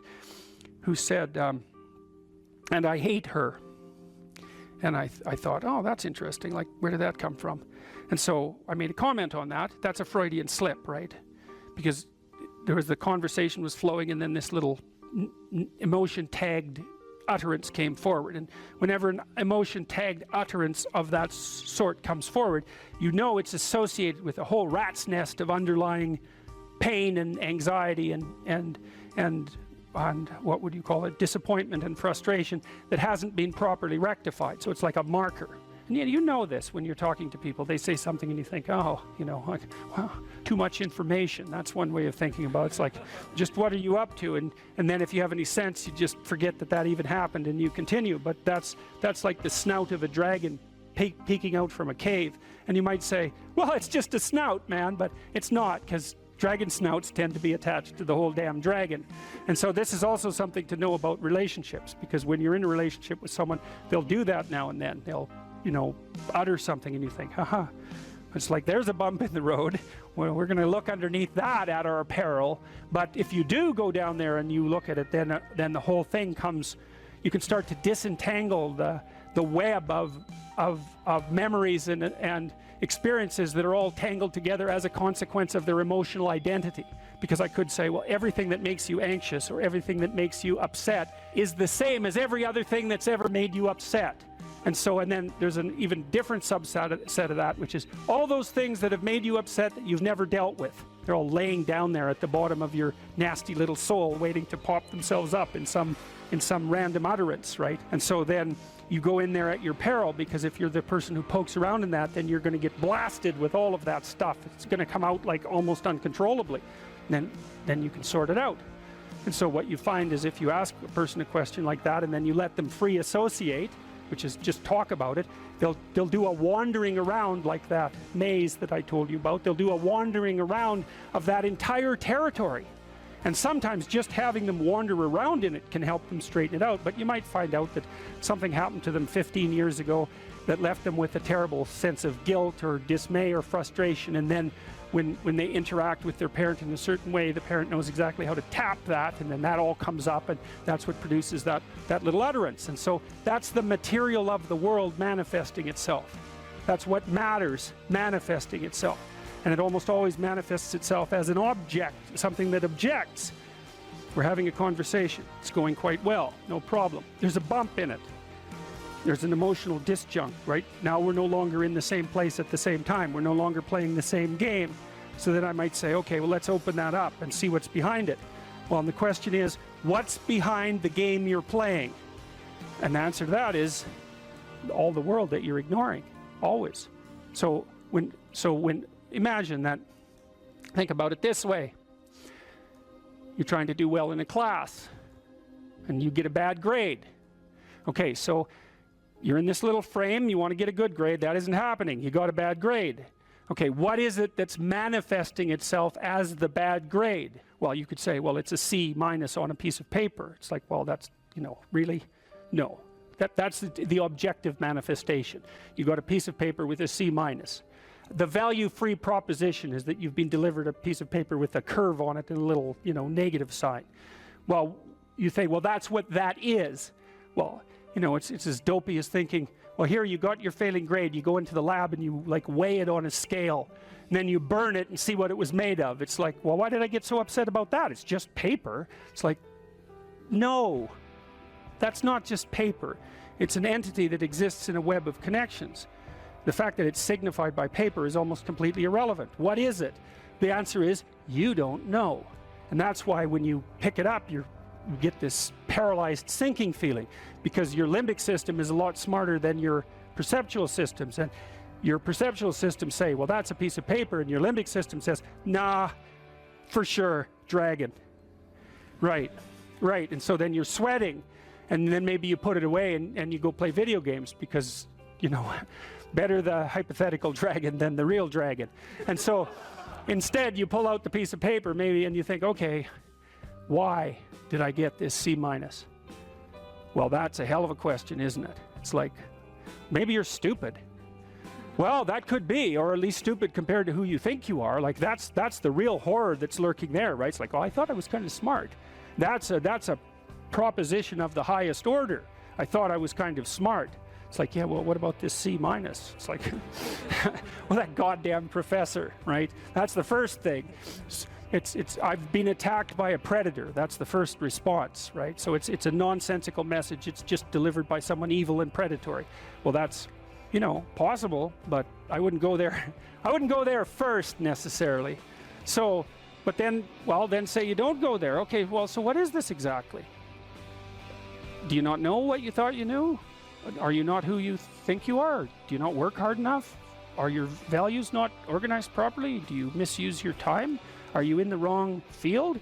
who said, and I hate her. And I thought, oh, that's interesting. Like, where did that come from? And so I made a comment on that. That's a Freudian slip, right? Because there was the conversation was flowing, and then this little emotion tagged utterance came forward, and whenever an emotion tagged utterance of that sort comes forward, you know it's associated with a whole rat's nest of underlying pain and anxiety and what would you call it, disappointment and frustration that hasn't been properly rectified. So it's like a marker. And yet, you know this when you're talking to people. They say something and you think, oh, you know, like, wow, too much information. That's one way of thinking about it. It's like, just what are you up to? And then if you have any sense, you just forget that even happened and you continue. But that's like the snout of a dragon peeking out from a cave. And you might say, well, it's just a snout, man. But it's not, because dragon snouts tend to be attached to the whole damn dragon. And so this is also something to know about relationships, because when you're in a relationship with someone, they'll do that now and then. They'll, you know, utter something and you think, haha, it's like, there's a bump in the road. Well, we're going to look underneath that at our peril. But if you do go down there and you look at it, then the whole thing comes, you can start to disentangle the web of memories and experiences that are all tangled together as a consequence of their emotional identity. Because I could say, well, everything that makes you anxious or everything that makes you upset is the same as every other thing that's ever made you upset. And then there's an even different subset of that, which is all those things that have made you upset that you've never dealt with. They're all laying down there at the bottom of your nasty little soul, waiting to pop themselves up in some random utterance, right? And so then you go in there at your peril, because if you're the person who pokes around in that, then you're going to get blasted with all of that stuff. It's going to come out like almost uncontrollably. Then you can sort it out. And so what you find is, if you ask a person a question like that and then you let them free associate, which is just talk about it, they'll do a wandering around like that maze that I told you about. They'll do a wandering around of that entire territory. And sometimes just having them wander around in it can help them straighten it out. But you might find out that something happened to them 15 years ago that left them with a terrible sense of guilt or dismay or frustration. And then when they interact with their parent in a certain way, the parent knows exactly how to tap that, and then that all comes up, and that's what produces that little utterance. And so that's the material of the world manifesting itself. That's what matters manifesting itself. And it almost always manifests itself as an object, something that objects. We're having a conversation. It's going quite well, no problem. There's a bump in it. There's an emotional disjunct, right? Now we're no longer in the same place at the same time. We're no longer playing the same game. So then I might say, okay, well, let's open that up and see what's behind it. Well, and the question is, what's behind the game you're playing? And the answer to that is all the world that you're ignoring, always. So when imagine that, think about it this way. You're trying to do well in a class and you get a bad grade. Okay, so you're in this little frame, you want to get a good grade, that isn't happening, you got a bad grade. Okay, what is it that's manifesting itself as the bad grade? Well, you could say, well, it's a C- on a piece of paper. It's like, well, that's, really? No. That's the objective manifestation. You got a piece of paper with a C-. The value-free proposition is that you've been delivered a piece of paper with a curve on it and a little, negative sign. Well, you think, well, that's what that is. Well, it's as dopey as thinking, well, here you got your failing grade, you go into the lab and you weigh it on a scale, and then you burn it and see what it was made of. It's like, well, why did I get so upset about that? It's just paper. It's like, no, that's not just paper. It's an entity that exists in a web of connections. The fact that it's signified by paper is almost completely irrelevant. What is it? The answer is, you don't know. And that's why when you pick it up, you get this paralyzed sinking feeling, because your limbic system is a lot smarter than your perceptual systems. And your perceptual systems say, well, that's a piece of paper, and your limbic system says, nah, for sure, dragon. Right. And so then you're sweating, and then maybe you put it away and you go play video games because, better the hypothetical dragon than the real dragon. And so instead you pull out the piece of paper maybe and you think, okay, why did I get this C-? Well, that's a hell of a question, isn't it? It's like, maybe you're stupid. Well, that could be, or at least stupid compared to who you think you are. Like that's the real horror that's lurking there, right? It's like, oh, I thought I was kind of smart. That's a proposition of the highest order. I thought I was kind of smart. It's like, yeah, well, what about this C-? It's like, well, that goddamn professor, right? That's the first thing. I've been attacked by a predator. That's the first response, right? So it's a nonsensical message. It's just delivered by someone evil and predatory. Well, that's, possible, but I wouldn't go there. I wouldn't go there first necessarily. So, but then, well, then say you don't go there. Okay, well, so what is this exactly? Do you not know what you thought you knew? Are you not who you think you are? Do you not work hard enough? Are your values not organized properly? Do you misuse your time? Are you in the wrong field?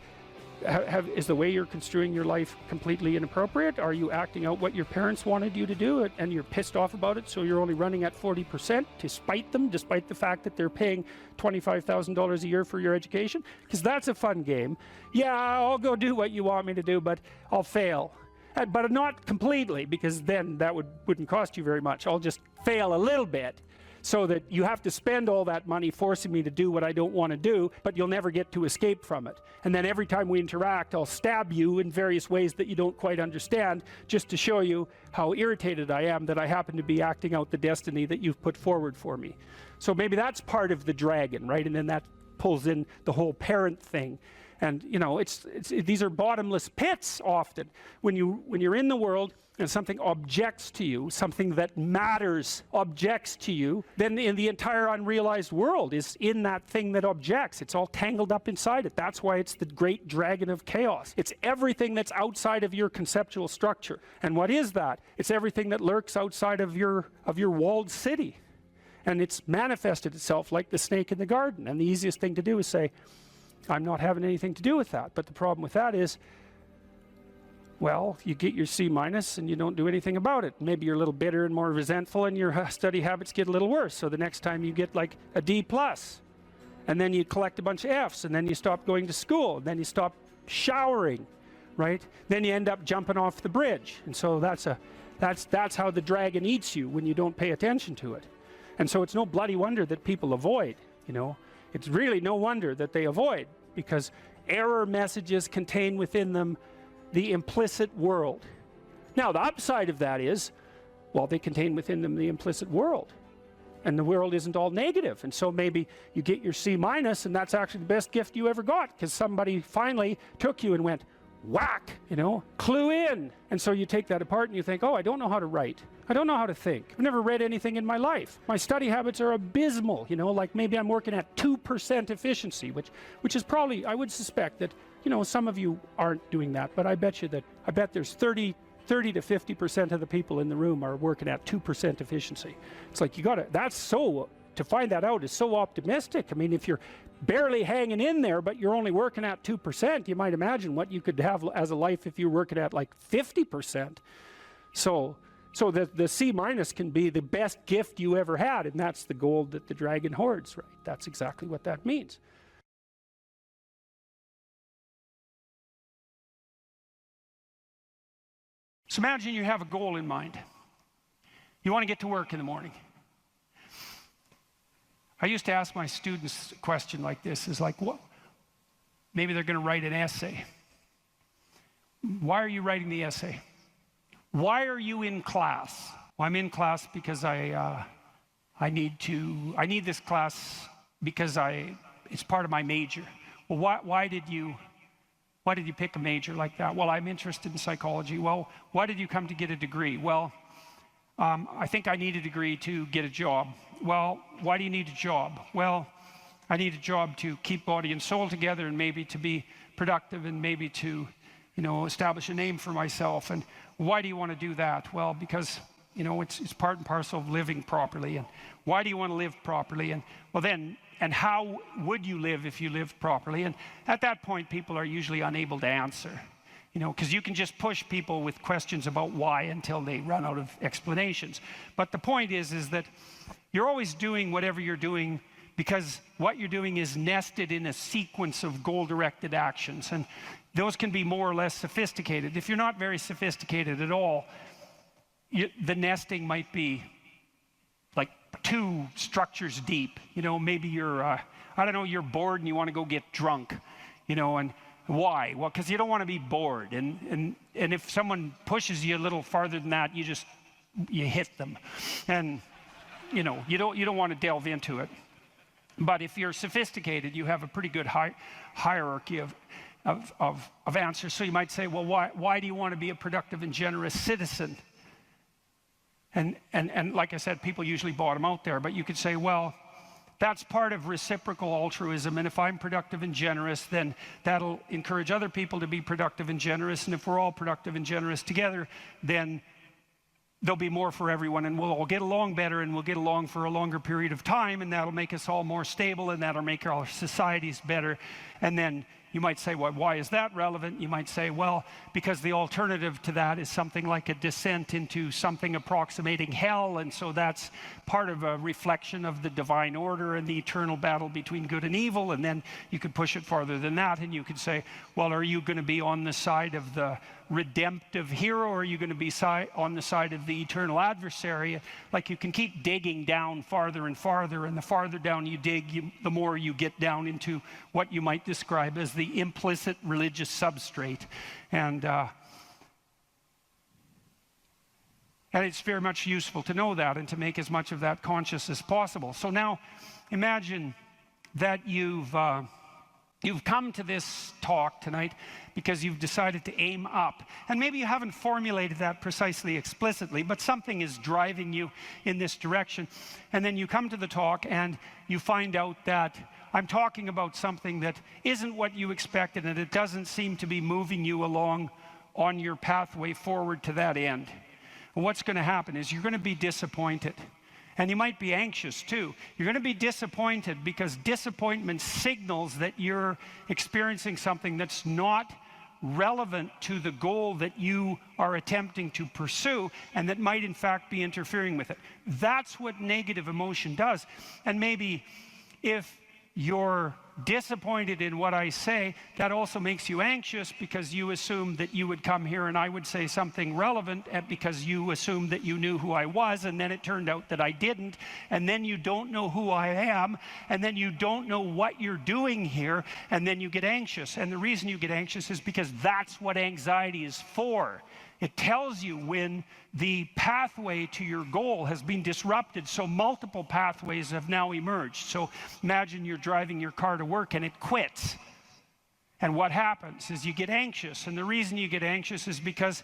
Is the way you're construing your life completely inappropriate? Are you acting out what your parents wanted you to do and you're pissed off about it, so you're only running at 40% to spite them, despite the fact that they're paying $25,000 a year for your education? Because that's a fun game. Yeah, I'll go do what you want me to do, but I'll fail. But not completely, because then that wouldn't cost you very much. I'll just fail a little bit, so that you have to spend all that money forcing me to do what I don't want to do, but you'll never get to escape from it. And then every time we interact, I'll stab you in various ways that you don't quite understand, just to show you how irritated I am that I happen to be acting out the destiny that you've put forward for me. So maybe that's part of the dragon, right? And then that pulls in the whole parent thing. And these are bottomless pits often. When you're in the world and something objects to you, something that matters objects to you, then in the entire unrealized world is in that thing that objects. It's all tangled up inside it. That's why it's the great dragon of chaos. It's everything that's outside of your conceptual structure. And what is that? It's everything that lurks outside of your walled city. And it's manifested itself like the snake in the garden. And the easiest thing to do is say, I'm not having anything to do with that. But the problem with that is, well, you get your C- and you don't do anything about it. Maybe you're a little bitter and more resentful, and your study habits get a little worse. So the next time you get like a D+, and then you collect a bunch of Fs, and then you stop going to school, and then you stop showering, right? Then you end up jumping off the bridge. And so that's how the dragon eats you when you don't pay attention to it. And so it's no bloody wonder that people avoid, you know. It's really no wonder that they avoid, because error messages contain within them the implicit world. Now, the upside of that is, well, they contain within them the implicit world. And the world isn't all negative. And so maybe you get your C-, and that's actually the best gift you ever got, because somebody finally took you and went, whack, you know, clue in. And so you take that apart and you think, oh, I don't know how to write. I don't know how to think. I've never read anything in my life. My study habits are abysmal, you know, like maybe I'm working at 2% efficiency, which is probably, I would suspect that, you know, some of you aren't doing that, but I bet there's 30 to 50% of the people in the room are working at 2% efficiency. It's like, to find that out is so optimistic. I mean, if you're barely hanging in there, but you're only working at 2%, you might imagine what you could have as a life if you're working at like 50%. So the C- can be the best gift you ever had, and that's the gold that the dragon hoards, right? That's exactly what that means. So imagine you have a goal in mind. You want to get to work in the morning. I used to ask my students a question like this, is like, what? Maybe they're going to write an essay. Why are you writing the essay? Why are you in class? Well, I'm in class because I need this class because it's part of my major. Well, why did you pick a major like that? Well, I'm interested in psychology. Well, why did you come to get a degree? Well, I think I need a degree to get a job. Well, why do you need a job? Well, I need a job to keep body and soul together, and maybe to be productive, and maybe to, you know, establish a name for myself. And why do you want to do that? Well, because, you know, it's part and parcel of living properly. And why do you want to live properly? And well, then, and how would you live if you lived properly? And at that point, people are usually unable to answer, you know, because you can just push people with questions about why until they run out of explanations. But the point is that you're always doing whatever you're doing because what you're doing is nested in a sequence of goal-directed actions. And those can be more or less sophisticated. If you're not very sophisticated at all, the nesting might be like 2 structures deep. You know, maybe you're, I don't know, you're bored and you want to go get drunk, you know, and why? Well, because you don't want to be bored. And if someone pushes you a little farther than that, you hit them. And, you know, you don't want to delve into it. But if you're sophisticated, you have a pretty good hierarchy of answers. So you might say, well, why do you want to be a productive and generous citizen? And like I said, people usually bottom out there, but you could say, well, that's part of reciprocal altruism, and if I'm productive and generous, then that'll encourage other people to be productive and generous, and if we're all productive and generous together, then there'll be more for everyone, and we'll all get along better, and we'll get along for a longer period of time, and that'll make us all more stable, and that'll make our societies better. And then you might say, well, why is that relevant? You might say, well, because the alternative to that is something like a descent into something approximating hell, and so that's part of a reflection of the divine order and the eternal battle between good and evil. And then you could push it farther than that, and you could say, well, are you going to be on the side of the redemptive hero, or are you going to be on the side of the eternal adversary? Like, you can keep digging down farther and farther, and the farther down you dig, the more you get down into what you might describe as the implicit religious substrate. And it's very much useful to know that and to make as much of that conscious as possible. So now imagine that you've come to this talk tonight because you've decided to aim up. And maybe you haven't formulated that precisely explicitly, but something is driving you in this direction. And then you come to the talk and you find out that I'm talking about something that isn't what you expected, and it doesn't seem to be moving you along on your pathway forward to that end. And what's going to happen is you're going to be disappointed. And you might be anxious too. You're going to be disappointed because disappointment signals that you're experiencing something that's not relevant to the goal that you are attempting to pursue, and that might in fact be interfering with it. That's what negative emotion does. And maybe if you're disappointed in what I say, that also makes you anxious because you assumed that you would come here and I would say something relevant because you assumed that you knew who I was, and then it turned out that I didn't, and then you don't know who I am, and then you don't know what you're doing here, and then you get anxious. And the reason you get anxious is because that's what anxiety is for. It tells you when the pathway to your goal has been disrupted, so multiple pathways have now emerged. So imagine you're driving your car to work and it quits. And what happens is you get anxious. And the reason you get anxious is because,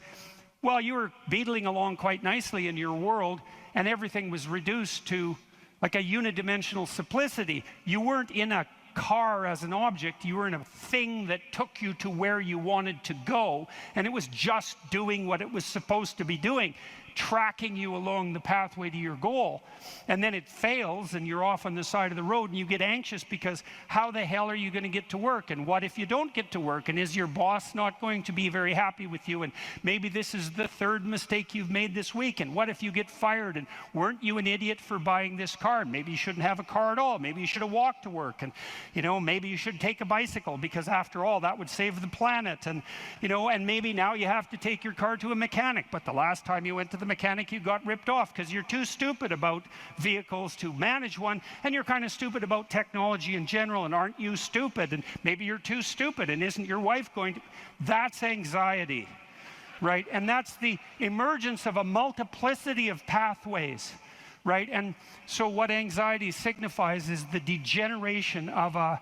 well, you were beetling along quite nicely in your world and everything was reduced to like a unidimensional simplicity. You weren't in a car as an object, you were in a thing that took you to where you wanted to go, and it was just doing what it was supposed to be doing, tracking you along the pathway to your goal. And then it fails and you're off on the side of the road and you get anxious because how the hell are you going to get to work? And what if you don't get to work? And is your boss not going to be very happy with you? And maybe this is the third mistake you've made this week. And what if you get fired? And weren't you an idiot for buying this car? Maybe you shouldn't have a car at all. Maybe you should have walked to work. And, you know, maybe you should take a bicycle because after all, that would save the planet. And, you know, and maybe now you have to take your car to a mechanic. But the last time you went to the mechanic, you got ripped off because you're too stupid about vehicles to manage one, and you're kind of stupid about technology in general. And aren't you stupid? And maybe you're too stupid, and isn't your wife going to? That's anxiety, right? And that's the emergence of a multiplicity of pathways, right? And so what anxiety signifies is the degeneration of an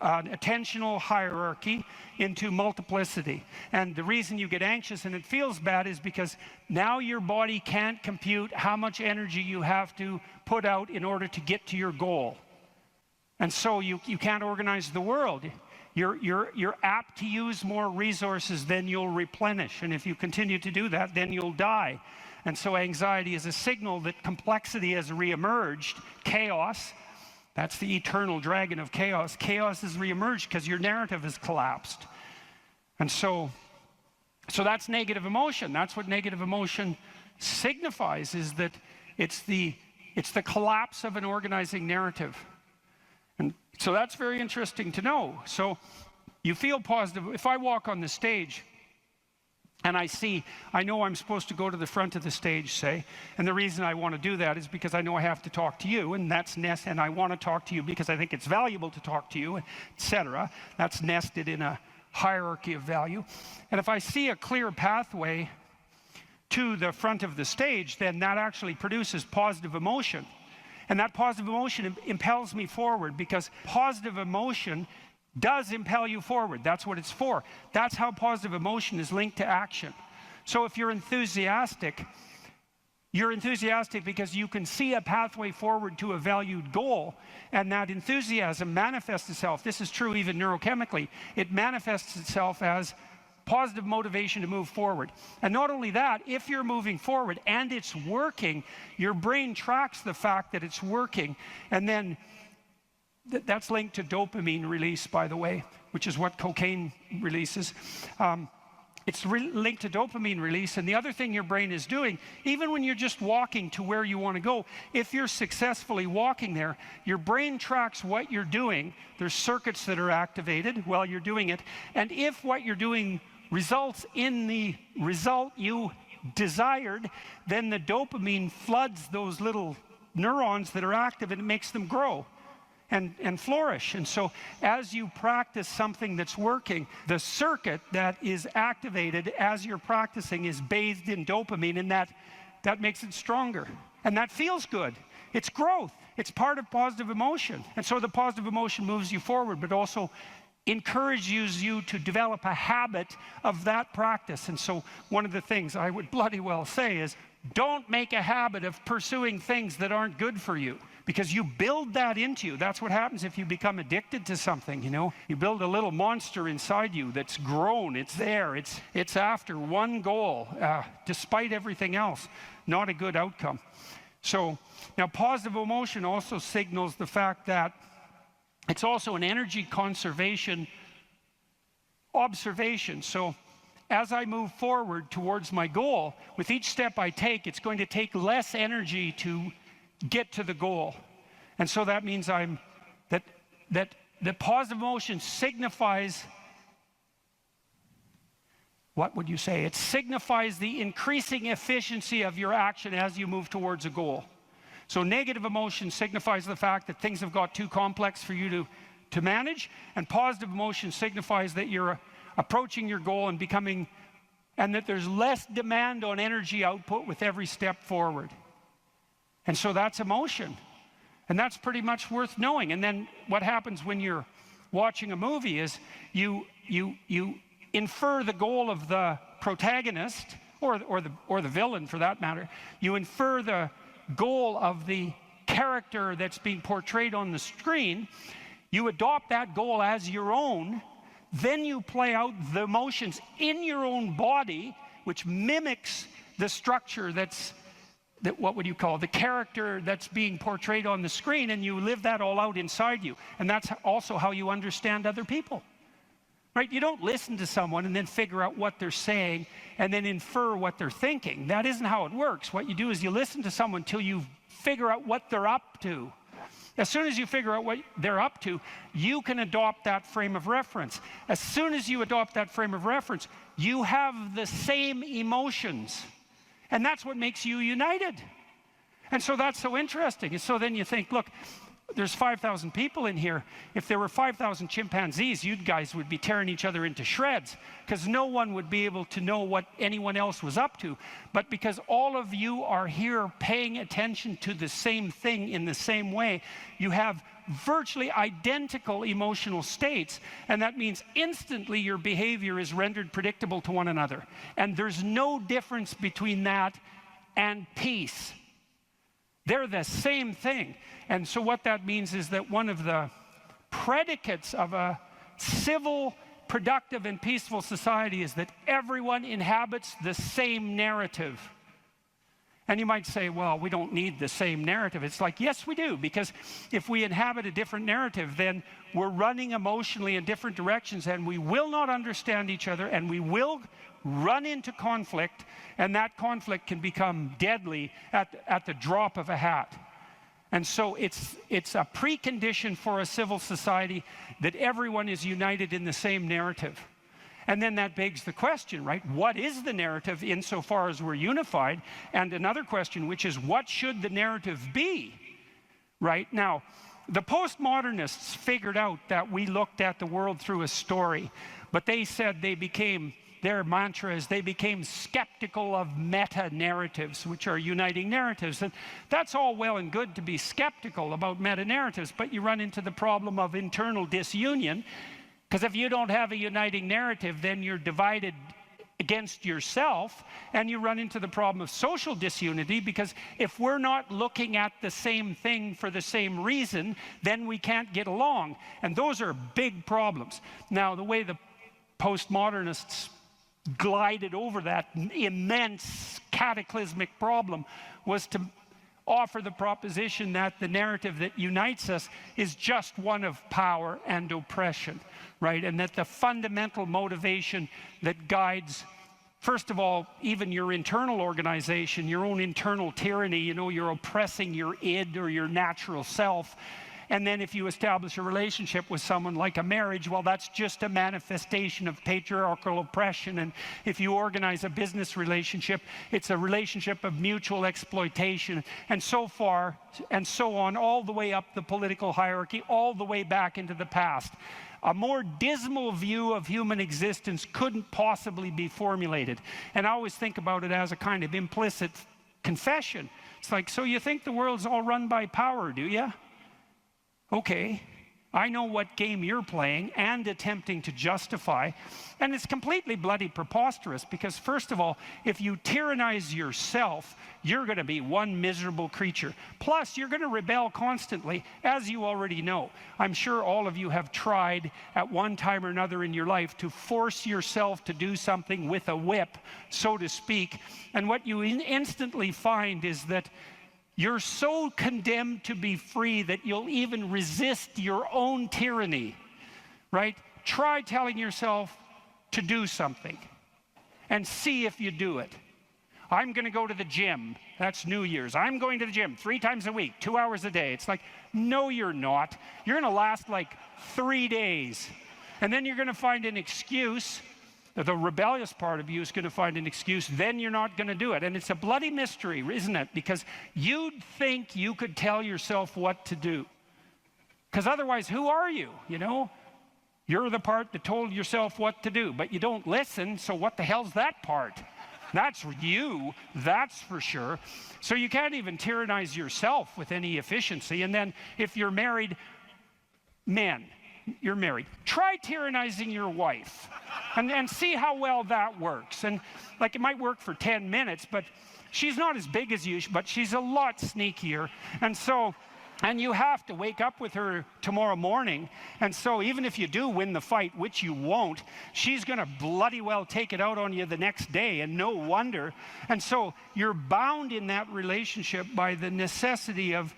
attentional hierarchy into multiplicity. And the reason you get anxious and it feels bad is because now your body can't compute how much energy you have to put out in order to get to your goal. And so you can't organize the world. You're apt to use more resources than you'll replenish. And if you continue to do that, then you'll die. And so anxiety is a signal that complexity has reemerged, chaos. That's the eternal dragon of chaos. Chaos has reemerged because your narrative has collapsed. And so that's negative emotion. That's what negative emotion signifies, is that it's the collapse of an organizing narrative. And so that's very interesting to know. So you feel positive. If I walk on the stage and I know I'm supposed to go to the front of the stage, say, and the reason I want to do that is because I know I have to talk to you, and that's and I want to talk to you because I think it's valuable to talk to you, etc. That's nested in a hierarchy of value. And if I see a clear pathway to the front of the stage, then that actually produces positive emotion. And that positive emotion impels me forward, because positive emotion does impel you forward. That's what it's for. That's how positive emotion is linked to action. So if you're enthusiastic because you can see a pathway forward to a valued goal, and that enthusiasm manifests itself. This is true even neurochemically. It manifests itself as positive motivation to move forward. And not only that, if you're moving forward and it's working, your brain tracks the fact that it's working, and then that's linked to dopamine release, by the way, which is what cocaine releases. It's linked to dopamine release. And the other thing your brain is doing, even when you're just walking to where you want to go, if you're successfully walking there, your brain tracks what you're doing. There's circuits that are activated while you're doing it. And if what you're doing results in the result you desired, then the dopamine floods those little neurons that are active, and it makes them grow and flourish. And so as you practice something that's working, the circuit that is activated as you're practicing is bathed in dopamine, and that makes it stronger. And that feels good. It's growth. It's part of positive emotion. And so the positive emotion moves you forward, but also encourages you to develop a habit of that practice. And so one of the things I would bloody well say is, don't make a habit of pursuing things that aren't good for you, because you build that into you. That's what happens if you become addicted to something, you know. You build a little monster inside you that's grown. It's there. It's after one goal, despite everything else. Not a good outcome. So now positive emotion also signals the fact that it's also an energy conservation observation. So as I move forward towards my goal, with each step I take, it's going to take less energy to get to the goal. And so that means that the positive emotion signifies, what would you say? It signifies the increasing efficiency of your action as you move towards a goal. So negative emotion signifies the fact that things have got too complex for you to manage, and positive emotion signifies that you're approaching your goal and becoming, and that there's less demand on energy output with every step forward. And so that's emotion. And that's pretty much worth knowing. And then what happens when you're watching a movie is you infer the goal of the protagonist, or the villain for that matter. You infer the goal of the character that's being portrayed on the screen. You adopt that goal as your own. Then you play out the emotions in your own body, which mimics the structure what would you call the character that's being portrayed on the screen, and you live that all out inside you. And that's also how you understand other people, right? You don't listen to someone and then figure out what they're saying and then infer what they're thinking. That isn't how it works. What you do is you listen to someone till you figure out what they're up to. As soon as you figure out what they're up to, you can adopt that frame of reference. As soon as you adopt that frame of reference, you have the same emotions. And that's what makes you united. And so that's so interesting. And so then you think, look, there's 5,000 people in here. If there were 5,000 chimpanzees, you guys would be tearing each other into shreds, because no one would be able to know what anyone else was up to. But because all of you are here paying attention to the same thing in the same way, you have virtually identical emotional states, and that means instantly your behavior is rendered predictable to one another. And there's no difference between that and peace. They're the same thing. And so what that means is that one of the predicates of a civil, productive, and peaceful society is that everyone inhabits the same narrative. And you might say, well, we don't need the same narrative. It's like, yes, we do, because if we inhabit a different narrative, then we're running emotionally in different directions, and we will not understand each other, and we will run into conflict, and that conflict can become deadly at the drop of a hat. And so it's a precondition for a civil society that everyone is united in the same narrative. And then that begs the question, right? What is the narrative insofar as we're unified? And another question, which is, what should the narrative be? Right? Now, the postmodernists figured out that we looked at the world through a story, but they said their mantra is they became skeptical of meta-narratives, which are uniting narratives. And that's all well and good to be skeptical about meta-narratives, but you run into the problem of internal disunion. Because if you don't have a uniting narrative, then you're divided against yourself, and you run into the problem of social disunity, because if we're not looking at the same thing for the same reason, then we can't get along. And those are big problems. Now, the way the postmodernists glided over that immense cataclysmic problem was to offer the proposition that the narrative that unites us is just one of power and oppression, right? And that the fundamental motivation that guides, first of all, even your internal organization, your own internal tyranny, you're oppressing your id or your natural self. And then if you establish a relationship with someone like a marriage, well, that's just a manifestation of patriarchal oppression. And if you organize a business relationship, it's a relationship of mutual exploitation, and so far and so on, all the way up the political hierarchy, all the way back into the past. A more dismal view of human existence couldn't possibly be formulated. And I always think about it as a kind of implicit confession. It's like, so you think the world's all run by power, do you? Okay, I know what game you're playing and attempting to justify, and it's completely bloody preposterous, because first of all, if you tyrannize yourself, you're going to be one miserable creature. Plus, you're going to rebel constantly, as you already know. I'm sure all of you have tried at one time or another in your life to force yourself to do something with a whip, so to speak, and what you instantly find is that you're so condemned to be free that you'll even resist your own tyranny, right? Try telling yourself to do something and see if you do it. I'm going to go to the gym. That's New Year's. I'm going to the gym 3 times a week, 2 hours a day. It's like, no, you're not. You're going to last like 3 days. And then you're going to find an excuse. The rebellious part of you is going to find an excuse. Then you're not going to do it. And it's a bloody mystery, isn't it? Because you'd think you could tell yourself what to do. Because otherwise, who are you, you know? You're the part that told yourself what to do, but you don't listen, so what the hell's that part? That's you, that's for sure. So you can't even tyrannize yourself with any efficiency. And then if you're married, men, you're married, try tyrannizing your wife and see how well that works. And like, it might work for 10 minutes, but she's not as big as you, but she's a lot sneakier. And you have to wake up with her tomorrow morning. And so even if you do win the fight, which you won't, she's going to bloody well take it out on you the next day, and no wonder. And so you're bound in that relationship by the necessity of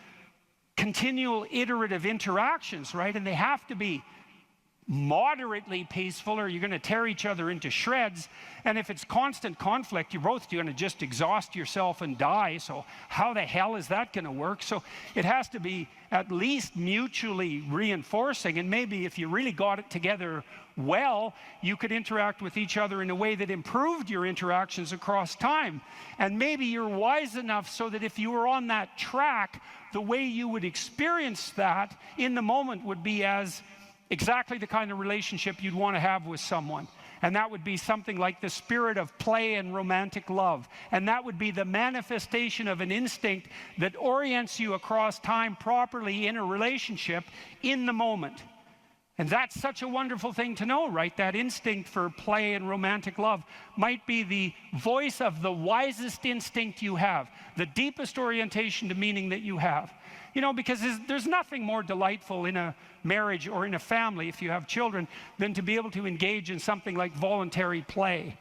continual iterative interactions, right? And they have to be moderately peaceful, or you're going to tear each other into shreds. And if it's constant conflict, you're both going to just exhaust yourself and die. So how the hell is that going to work? So it has to be at least mutually reinforcing. And maybe if you really got it together well, you could interact with each other in a way that improved your interactions across time. And maybe you're wise enough so that if you were on that track, the way you would experience that in the moment would be as exactly the kind of relationship you'd want to have with someone. And that would be something like the spirit of play and romantic love. And that would be the manifestation of an instinct that orients you across time properly in a relationship in the moment. And that's such a wonderful thing to know, right? That instinct for play and romantic love might be the voice of the wisest instinct you have, the deepest orientation to meaning that you have. You know, because there's nothing more delightful in a marriage or in a family, if you have children, than to be able to engage in something like voluntary play.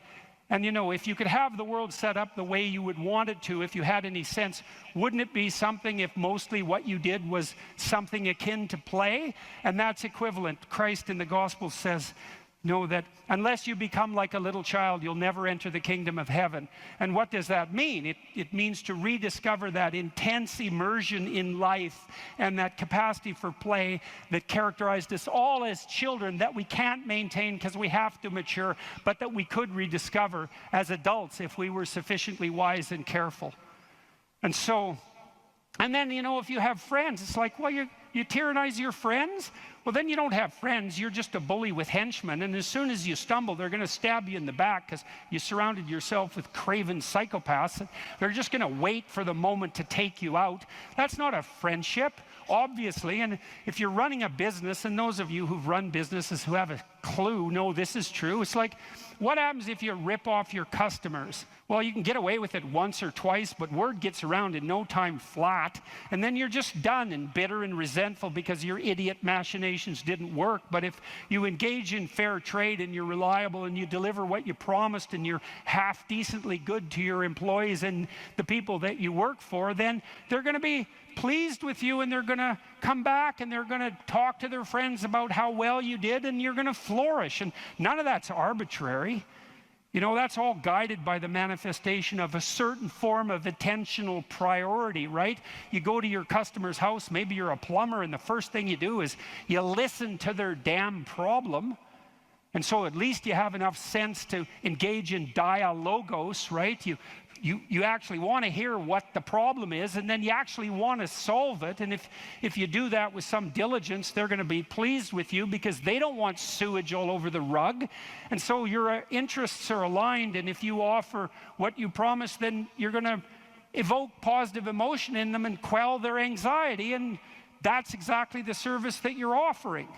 And you know, if you could have the world set up the way you would want it to, if you had any sense, wouldn't it be something if mostly what you did was something akin to play? And that's equivalent. Christ in the gospel says, know that unless you become like a little child, you'll never enter the kingdom of heaven. And what does that mean? It means to rediscover that intense immersion in life and that capacity for play that characterized us all as children that we can't maintain because we have to mature, but that we could rediscover as adults if we were sufficiently wise and careful. And so, and then, you know, if you have friends, it's like, well, you tyrannize your friends? Well, then you don't have friends. You're just a bully with henchmen. And as soon as you stumble, they're going to stab you in the back because you surrounded yourself with craven psychopaths. And they're just going to wait for the moment to take you out. That's not a friendship, obviously. And if you're running a business, and those of you who've run businesses who have a clue know this is true, it's like, what happens if you rip off your customers? Well, you can get away with it once or twice, but word gets around in no time flat, and then you're just done and bitter and resentful because your idiot machinations didn't work. But if you engage in fair trade and you're reliable and you deliver what you promised and you're half decently good to your employees and the people that you work for, then they're going to be pleased with you, and they're going to come back and they're going to talk to their friends about how well you did, and you're going to flourish. And none of that's arbitrary. You know, that's all guided by the manifestation of a certain form of attentional priority, right? You go to your customer's house, maybe you're a plumber, and the first thing you do is you listen to their damn problem. And so at least you have enough sense to engage in dialogos, right? You actually want to hear what the problem is, and then you actually want to solve it. And if you do that with some diligence, they're going to be pleased with you because they don't want sewage all over the rug. And so your interests are aligned, and if you offer what you promise, then you're going to evoke positive emotion in them and quell their anxiety, and that's exactly the service that you're offering.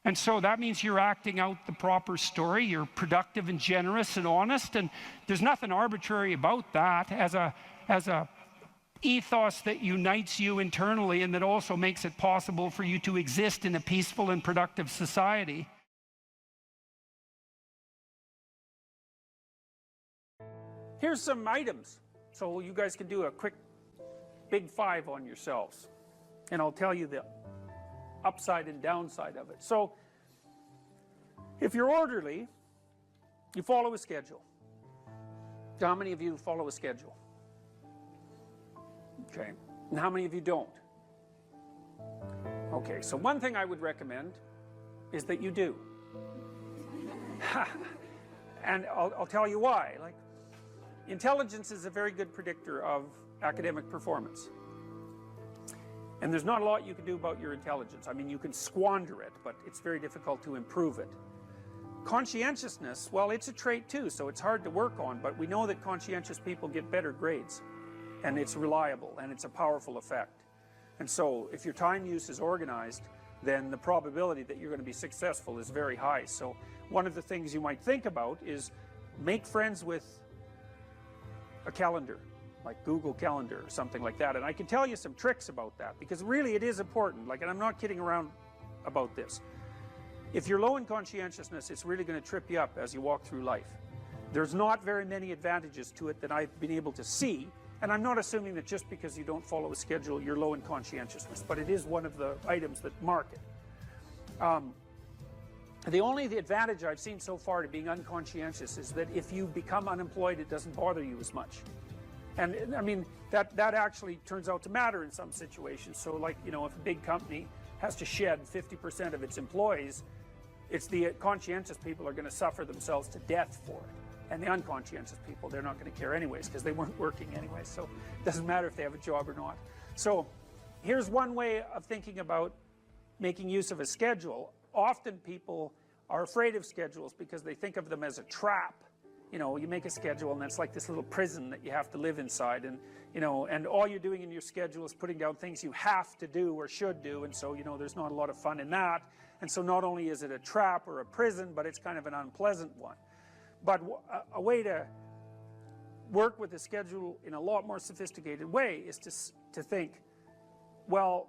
And so that means you're acting out the proper story. You're productive and generous and honest, and there's nothing arbitrary about that as a ethos that unites you internally and that also makes it possible for you to exist in a peaceful and productive society. Here's some items, so you guys can do a quick big five on yourselves, and I'll tell you the upside and downside of it. So if you're orderly, you follow a schedule. So how many of you follow a schedule? Okay. And how many of you don't? Okay, so one thing I would recommend is that you do. And I'll tell you why. Like, intelligence is a very good predictor of academic performance. And there's not a lot you can do about your intelligence. I mean, you can squander it, but it's very difficult to improve it. Conscientiousness, well, it's a trait too, so it's hard to work on, but we know that conscientious people get better grades. And it's reliable, and it's a powerful effect. And so, if your time use is organized, then the probability that you're going to be successful is very high. So, one of the things you might think about is make friends with a calendar, like Google Calendar or something like that. And I can tell you some tricks about that, because really it is important. Like, and I'm not kidding around about this. If you're low in conscientiousness, it's really going to trip you up as you walk through life. There's not very many advantages to it that I've been able to see. And I'm not assuming that just because you don't follow a schedule, you're low in conscientiousness, but it is one of the items that mark it. The only advantage I've seen so far to being unconscientious is that if you become unemployed, it doesn't bother you as much. And I mean, that actually turns out to matter in some situations. So like, you know, if a big company has to shed 50% of its employees, it's the conscientious people are going to suffer themselves to death for it. And the unconscientious people, they're not going to care anyways, because they weren't working anyway, so it doesn't matter if they have a job or not. So here's one way of thinking about making use of a schedule. Often people are afraid of schedules because they think of them as a trap. You know, you make a schedule and that's like this little prison that you have to live inside, and you know, and all you're doing in your schedule is putting down things you have to do or should do, and so, you know, there's not a lot of fun in that. And so not only is it a trap or a prison, but it's kind of an unpleasant one. But a way to work with the schedule in a lot more sophisticated way is to think, well,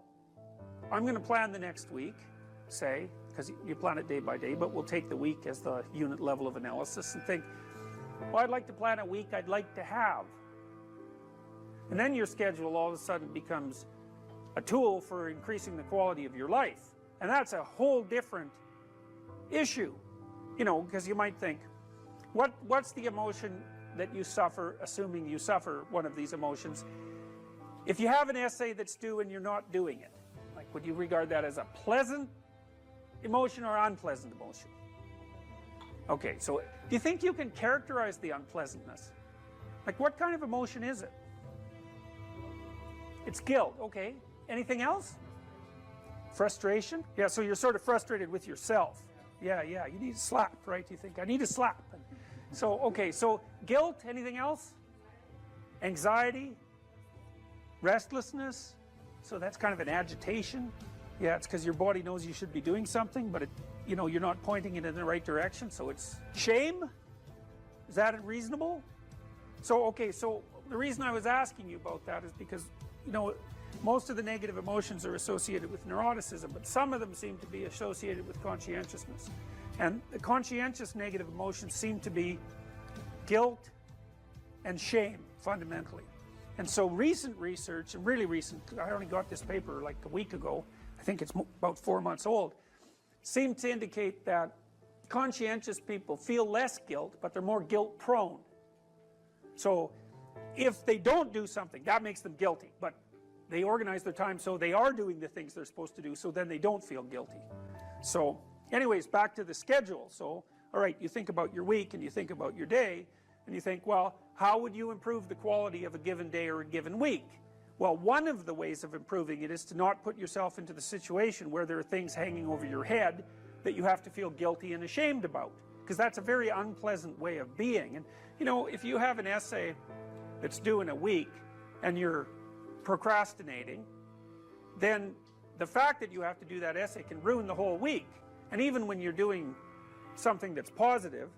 I'm going to plan the next week, say, because you plan it day by day, but we'll take the week as the unit level of analysis and think, well, I'd like to plan a week I'd like to have. And then your schedule all of a sudden becomes a tool for increasing the quality of your life. And that's a whole different issue, you know, because you might think, what's the emotion that you suffer, assuming you suffer one of these emotions, if you have an essay that's due and you're not doing it? Like, would you regard that as a pleasant emotion or unpleasant emotion? Okay, so do you think you can characterize the unpleasantness? Like, what kind of emotion is it? It's guilt. Okay, anything else? Frustration? Yeah, so you're sort of frustrated with yourself. Yeah, you need a slap, right? You think, I need a slap. And so, okay, so guilt, anything else? Anxiety? Restlessness? So that's kind of an agitation. Yeah, it's because your body knows you should be doing something, but you know, you're not pointing it in the right direction, so it's shame? Is that reasonable? So, okay, so the reason I was asking you about that is because, you know, most of the negative emotions are associated with neuroticism, but some of them seem to be associated with conscientiousness. And the conscientious negative emotions seem to be guilt and shame, fundamentally. And so recent research, and really recent, I only got this paper like a week ago, I think it's about 4 months old, seem to indicate that conscientious people feel less guilt, but they're more guilt prone. So if they don't do something, that makes them guilty, but they organize their time so they are doing the things they're supposed to do, so then they don't feel guilty. So anyways, back to the schedule. So, all right, you think about your week and you think about your day, and you think, well, how would you improve the quality of a given day or a given week? Well, one of the ways of improving it is to not put yourself into the situation where there are things hanging over your head that you have to feel guilty and ashamed about, because that's a very unpleasant way of being. And, you know, if you have an essay that's due in a week and you're procrastinating, then the fact that you have to do that essay can ruin the whole week. And even when you're doing something that's positive,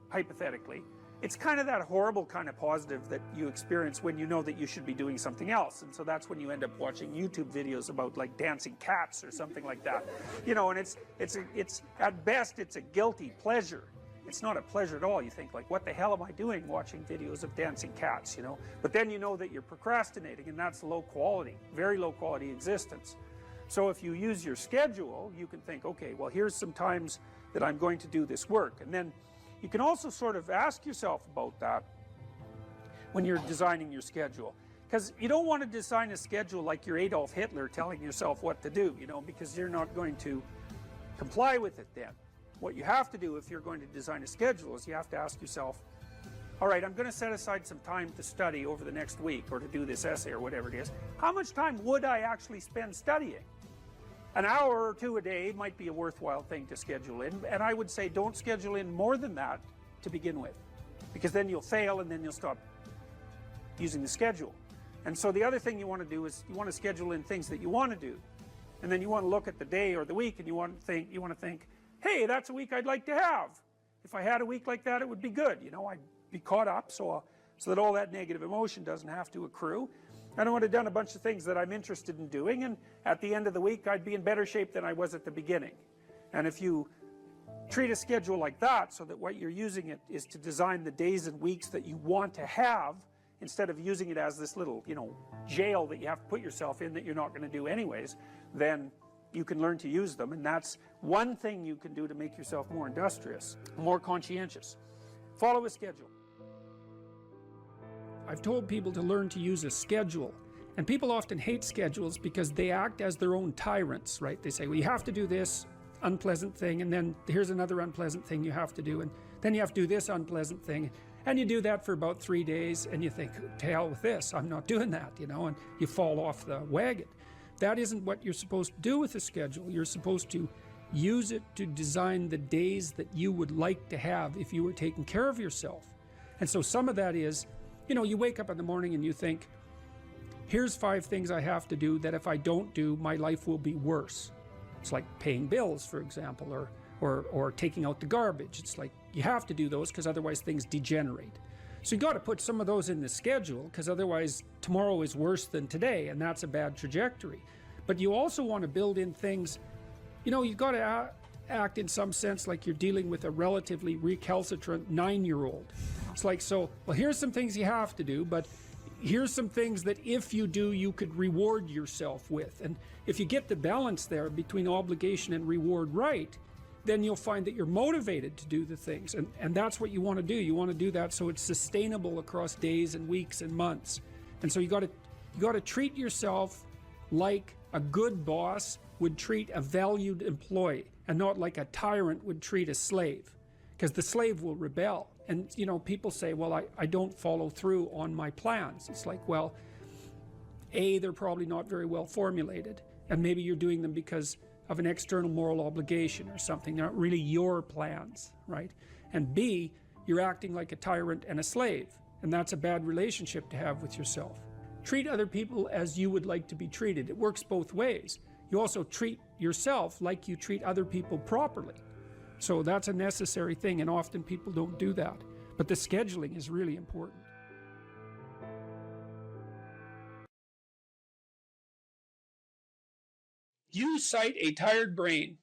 hypothetically, it's kind of that horrible kind of positive that you experience when you know that you should be doing something else. And so that's when you end up watching YouTube videos about like dancing cats or something like that. You know, and it's at best it's a guilty pleasure. It's not a pleasure at all. You think like, what the hell am I doing watching videos of dancing cats, you know? But then you know that you're procrastinating, and that's low quality, very low quality existence. So if you use your schedule, you can think, okay, well, here's some times that I'm going to do this work. And then you can also sort of ask yourself about that. when you're designing your schedule. Because you don't want to design a schedule like you're Adolf Hitler telling yourself what to do, you know, because you're not going to comply with it then. What you have to do if you're going to design a schedule is you have to ask yourself, all right, I'm going to set aside some time to study over the next week or to do this essay or whatever it is. How much time would I actually spend studying? An hour or two a day might be a worthwhile thing to schedule in, and I would say don't schedule in more than that to begin with, because then you'll fail and then you'll stop using the schedule. And so the other thing you want to do is you want to schedule in things that you want to do, and then you want to look at the day or the week and you want to think, hey, that's a week I'd like to have. If I had a week like that, it would be good. You know, I'd be caught up so that all that negative emotion doesn't have to accrue. And I would have done a bunch of things that I'm interested in doing, and at the end of the week I'd be in better shape than I was at the beginning. And if you treat a schedule like that, so that what you're using it is to design the days and weeks that you want to have, instead of using it as this little, you know, jail that you have to put yourself in that you're not going to do anyways, then you can learn to use them. And that's one thing you can do to make yourself more industrious, more conscientious. Follow a schedule. I've told people to learn to use a schedule, and people often hate schedules because they act as their own tyrants, right? They say, well, you have to do this unpleasant thing, and then here's another unpleasant thing you have to do, and then you have to do this unpleasant thing, and you do that for about 3 days, and you think, to hell with this, I'm not doing that, you know, and you fall off the wagon. That isn't what you're supposed to do with a schedule. You're supposed to use it to design the days that you would like to have if you were taking care of yourself. And so some of that is, you know, you wake up in the morning and you think, here's 5 things I have to do that if I don't do, my life will be worse. It's like paying bills, for example, or taking out the garbage. It's like you have to do those because otherwise things degenerate. So you got to put some of those in the schedule, because otherwise tomorrow is worse than today, and that's a bad trajectory. But you also want to build in things, you know, you've got to act in some sense like you're dealing with a relatively recalcitrant 9-year-old. It's like, so, well, here's some things you have to do, but here's some things that if you do, you could reward yourself with. And if you get the balance there between obligation and reward right, then you'll find that you're motivated to do the things. And that's what you want to do. You want to do that so it's sustainable across days and weeks and months. And so you got to treat yourself like a good boss would treat a valued employee, and not like a tyrant would treat a slave, because the slave will rebel. And, you know, people say, well, I don't follow through on my plans. It's like, well, A, they're probably not very well formulated, and maybe you're doing them because of an external moral obligation or something. They're not really your plans, right? And B, you're acting like a tyrant and a slave, and that's a bad relationship to have with yourself. Treat other people as you would like to be treated. It works both ways. You also treat yourself like you treat other people properly. So that's a necessary thing, and often people don't do that. But the scheduling is really important. You cite a tired brain,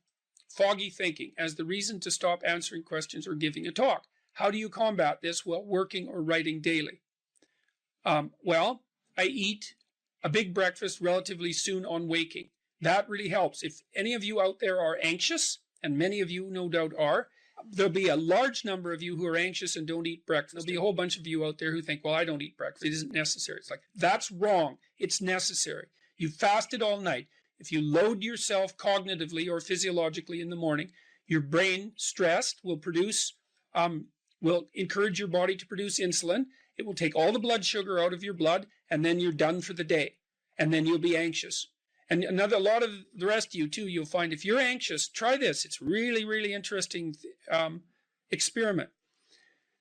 foggy thinking, as the reason to stop answering questions or giving a talk. How do you combat this while working or writing daily? Well, I eat a big breakfast relatively soon on waking. That really helps. If any of you out there are anxious, and many of you no doubt are, there'll be a large number of you who are anxious and don't eat breakfast. There'll be a whole bunch of you out there who think, well, I don't eat breakfast. It isn't necessary. It's like, that's wrong. It's necessary. You fasted all night. If you load yourself cognitively or physiologically in the morning, your brain, stressed, will encourage your body to produce insulin. It will take all the blood sugar out of your blood, and then you're done for the day. And then you'll be anxious. And a lot of the rest of you too, you'll find if you're anxious, try this. It's really, really interesting experiment.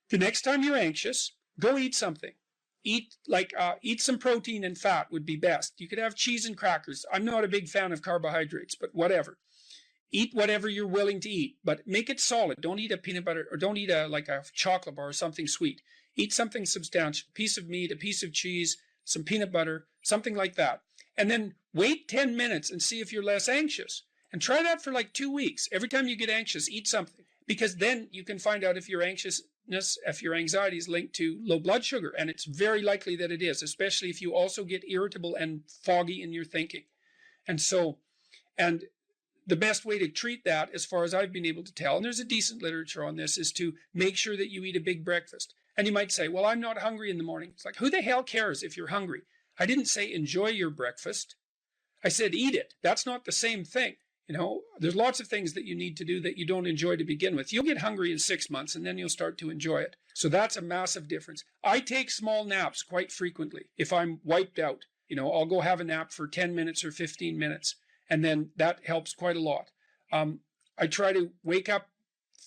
The next time you're anxious, go eat something. Eat some protein and fat would be best. You could have cheese and crackers. I'm not a big fan of carbohydrates, but whatever. Eat whatever you're willing to eat, but make it solid. Don't eat a peanut butter, or don't eat a chocolate bar or something sweet. Eat something substantial, a piece of meat, a piece of cheese, some peanut butter, something like that. And then wait 10 minutes and see if you're less anxious. And try that for like 2 weeks. Every time you get anxious, eat something. Because then you can find out if your anxiety is linked to low blood sugar. And it's very likely that it is, especially if you also get irritable and foggy in your thinking. And the best way to treat that, as far as I've been able to tell, and there's a decent literature on this, is to make sure that you eat a big breakfast. And you might say, well, I'm not hungry in the morning. It's like, who the hell cares if you're hungry? I didn't say enjoy your breakfast. I said eat it. That's not the same thing. You know, there's lots of things that you need to do that you don't enjoy to begin with. You'll get hungry in 6 months and then you'll start to enjoy it. So that's a massive difference. I take small naps quite frequently. If I'm wiped out, you know, I'll go have a nap for 10 minutes or 15 minutes. And then that helps quite a lot. I try to wake up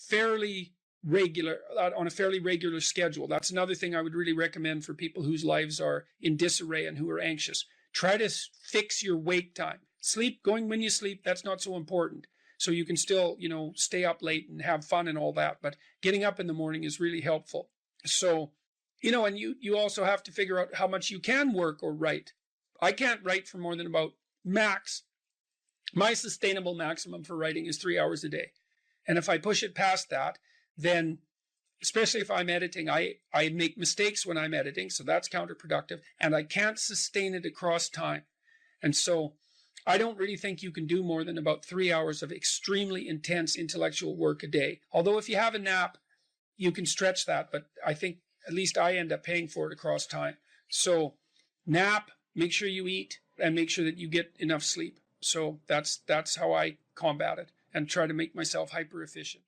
fairly regular, on a fairly regular schedule. That's another thing I would really recommend for people whose lives are in disarray and who are anxious. Try to fix your wake time. Sleep, going when you sleep, that's not so important. So you can still, you know, stay up late and have fun and all that. But getting up in the morning is really helpful. So, you know, and you also have to figure out how much you can work or write. I can't write for more than about max. My sustainable maximum for writing is 3 hours a day. And if I push it past that, then, especially if I'm editing, I make mistakes when I'm editing, so that's counterproductive, and I can't sustain it across time. And so I don't really think you can do more than about 3 hours of extremely intense intellectual work a day. Although if you have a nap, you can stretch that, but I think at least I end up paying for it across time. So nap, make sure you eat, and make sure that you get enough sleep. So that's how I combat it and try to make myself hyper efficient.